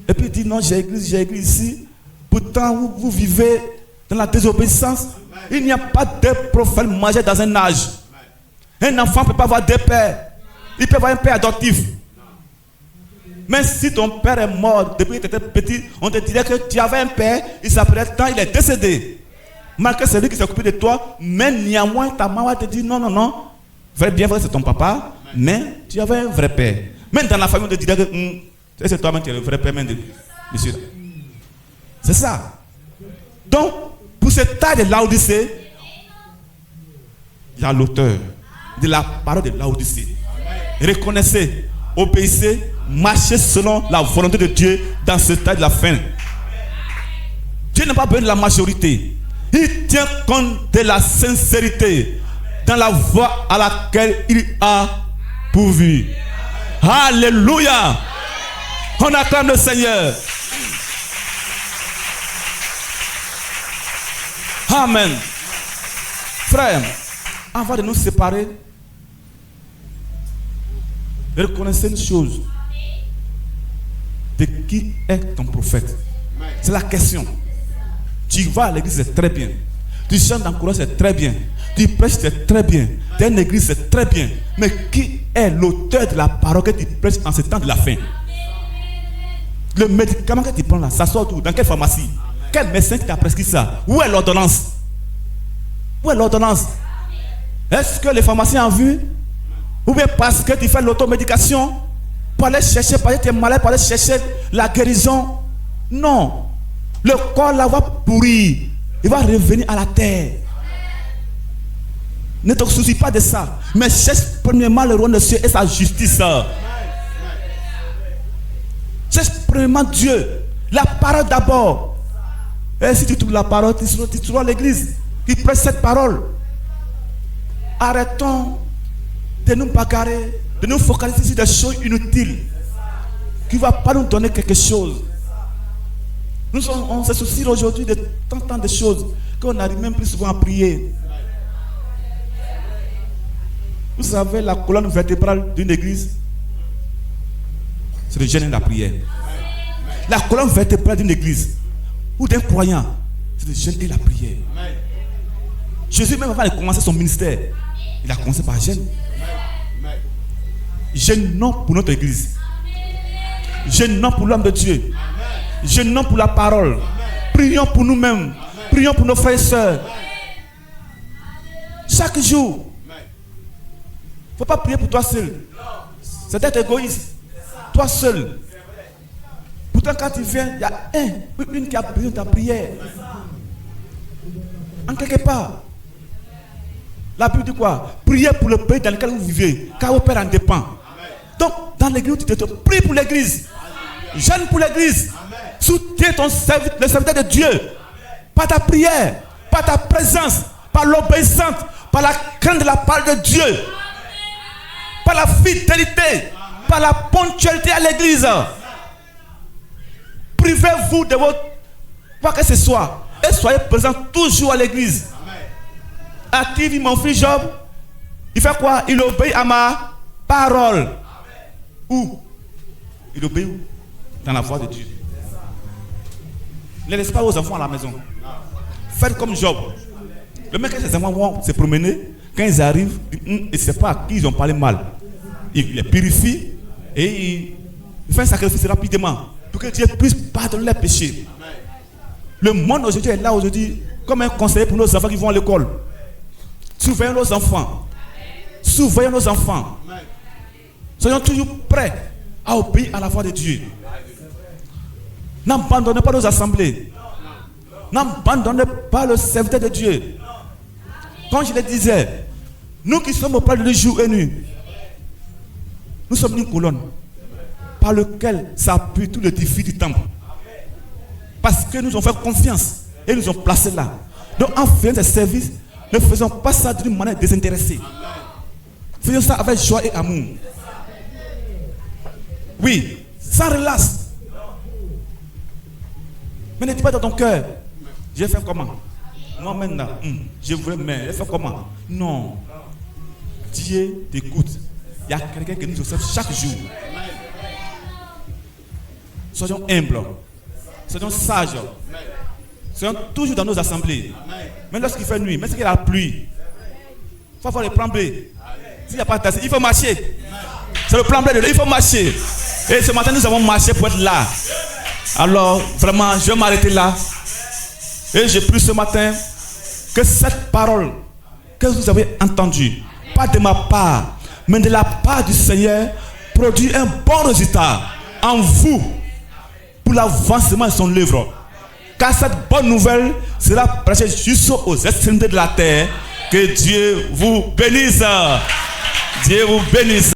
et puis dire non, j'ai église ici. Pourtant, vous vivez dans la désobéissance. Il n'y a pas de prophète majeur dans un âge. Un enfant ne peut pas avoir deux pères. Il peut avoir un père adoptif. Mais si ton père est mort depuis que tu étais petit, on te dirait que tu avais un père, il s'appelait tant, il est décédé. Malgré celui qui s'est occupé de toi, mais néanmoins ta maman te dit non. Bien vrai, c'est ton papa, mais tu avais un vrai père. Même dans la famille, on te dirait que c'est toi-même qui es le vrai père, même de monsieur. C'est ça. Donc, pour ce tas de Laodicée, il y a l'auteur de la parole de Laodicée. Reconnaissez, obéissez, marchez selon la volonté de Dieu dans ce tas de la fin. Dieu n'a pas besoin de la majorité. Il tient compte de la sincérité dans la voie à laquelle il a pourvu. Alléluia. On acclame le Seigneur. Amen. Frère, avant de nous séparer, reconnaissez une chose. De qui est ton prophète? C'est la question. Tu vas à l'église, c'est très bien. Tu chantes dans le courant, c'est très bien. Tu prêches, c'est très bien. Tu es une église, c'est très bien. Mais qui est l'auteur de la parole que tu prêches en ce temps de la fin? Le médicament que tu prends là, ça sort d'où? Dans quelle pharmacie? Quel médecin qui t'a prescrit ça? Où est l'ordonnance? Où est l'ordonnance? Est-ce que les pharmaciens ont vu? Ou bien parce que tu fais l'automédication pour aller chercher, parce que tu es malade, pour aller chercher la guérison? Non. Le corps là va pourrir. Il va revenir à la terre. Ne te soucie pas de ça. Mais cherche premièrement le royaume de Dieu et sa justice. Cherche premièrement Dieu. La parole d'abord. Et si tu trouves la parole, tu trouves l'église qui prêche cette parole. Arrêtons de nous bagarrer, de nous focaliser sur des choses inutiles qui ne vont pas nous donner quelque chose. On se soucie aujourd'hui de tant de choses qu'on n'arrive même plus souvent à prier. Vous savez, la colonne vertébrale d'une église, c'est le jeûne et la prière. La colonne vertébrale d'une église ou d'un croyant, c'est le jeûne et la prière. Jésus, même avant de commencer son ministère, il a commencé par jeûne. Jeûnons pour notre église. Jeûnons pour l'homme de Dieu. Jeûnons pour la parole. Prions pour nous-mêmes. Prions pour nos frères et sœurs. Chaque jour. Il ne faut pas prier pour toi seul. C'est d'être égoïste. Toi seul. Pourtant, quand tu viens, il y a une qui a besoin de ta prière. En quelque part. La Bible dit quoi? Priez pour le pays dans lequel vous vivez, car vos pères en dépend. Donc, dans l'église, tu te prie pour l'église. Jeûne pour l'église. Soutiens le serviteur de Dieu. Par ta prière, par ta présence, par l'obéissance, par la crainte de la parole de Dieu, par la fidélité, par la ponctualité à l'église. Privez-vous de votre quoi que ce soit et soyez présents toujours à l'église. À qui vit mon fils Job? Il fait quoi? Il obéit à ma parole. Où? Il obéit où? Dans la voix de Dieu. Ne laisse pas aux enfants à la maison. Faites comme Job. Le mec et ses enfants vont se promener. Quand ils arrivent, il ne sait pas à qui ils ont parlé mal. Il les purifie et il fait un sacrifice rapidement pour que Dieu puisse pardonner les péchés. Le monde aujourd'hui est là aujourd'hui. comme un conseiller pour nos enfants qui vont à l'école. Surveillons nos enfants. Surveillons nos enfants. Soyons toujours prêts à obéir à la voix de Dieu. N'abandonnez pas nos assemblées. N'abandonnez pas le serviteur de Dieu. Comme je le disais, nous qui sommes au pas de jour et nuit, nous sommes une colonne par laquelle s'appuie tout le défi du temple. Parce que nous avons fait confiance et nous avons placé là. Donc en faisant ce service, ne faisons pas ça d'une manière désintéressée. Faisons ça avec joie et amour. Oui, sans relâche. Mais ne dis pas dans ton cœur, j'ai fait comment? Moi maintenant, je voulais, mais j'ai fait comment? Non. Dieu t'écoute. Il y a quelqu'un qui nous observe chaque jour. Soyons humbles. Soyons sages. Soyons toujours dans nos assemblées. Même lorsqu'il fait nuit, même s'il y a la pluie, il faut avoir le plan B. S'il n'y a pas de tasse, il faut marcher. C'est le plan B, il faut marcher. Et ce matin, nous avons marché pour être là. Alors, vraiment, je vais m'arrêter là. Et j'ai pris ce matin que cette parole que vous avez entendue, pas de ma part, mais de la part du Seigneur, produit un bon résultat en vous pour l'avancement de son œuvre. Car cette bonne nouvelle sera prêchée jusqu'aux extrémités de la terre. Que Dieu vous bénisse. Dieu vous bénisse.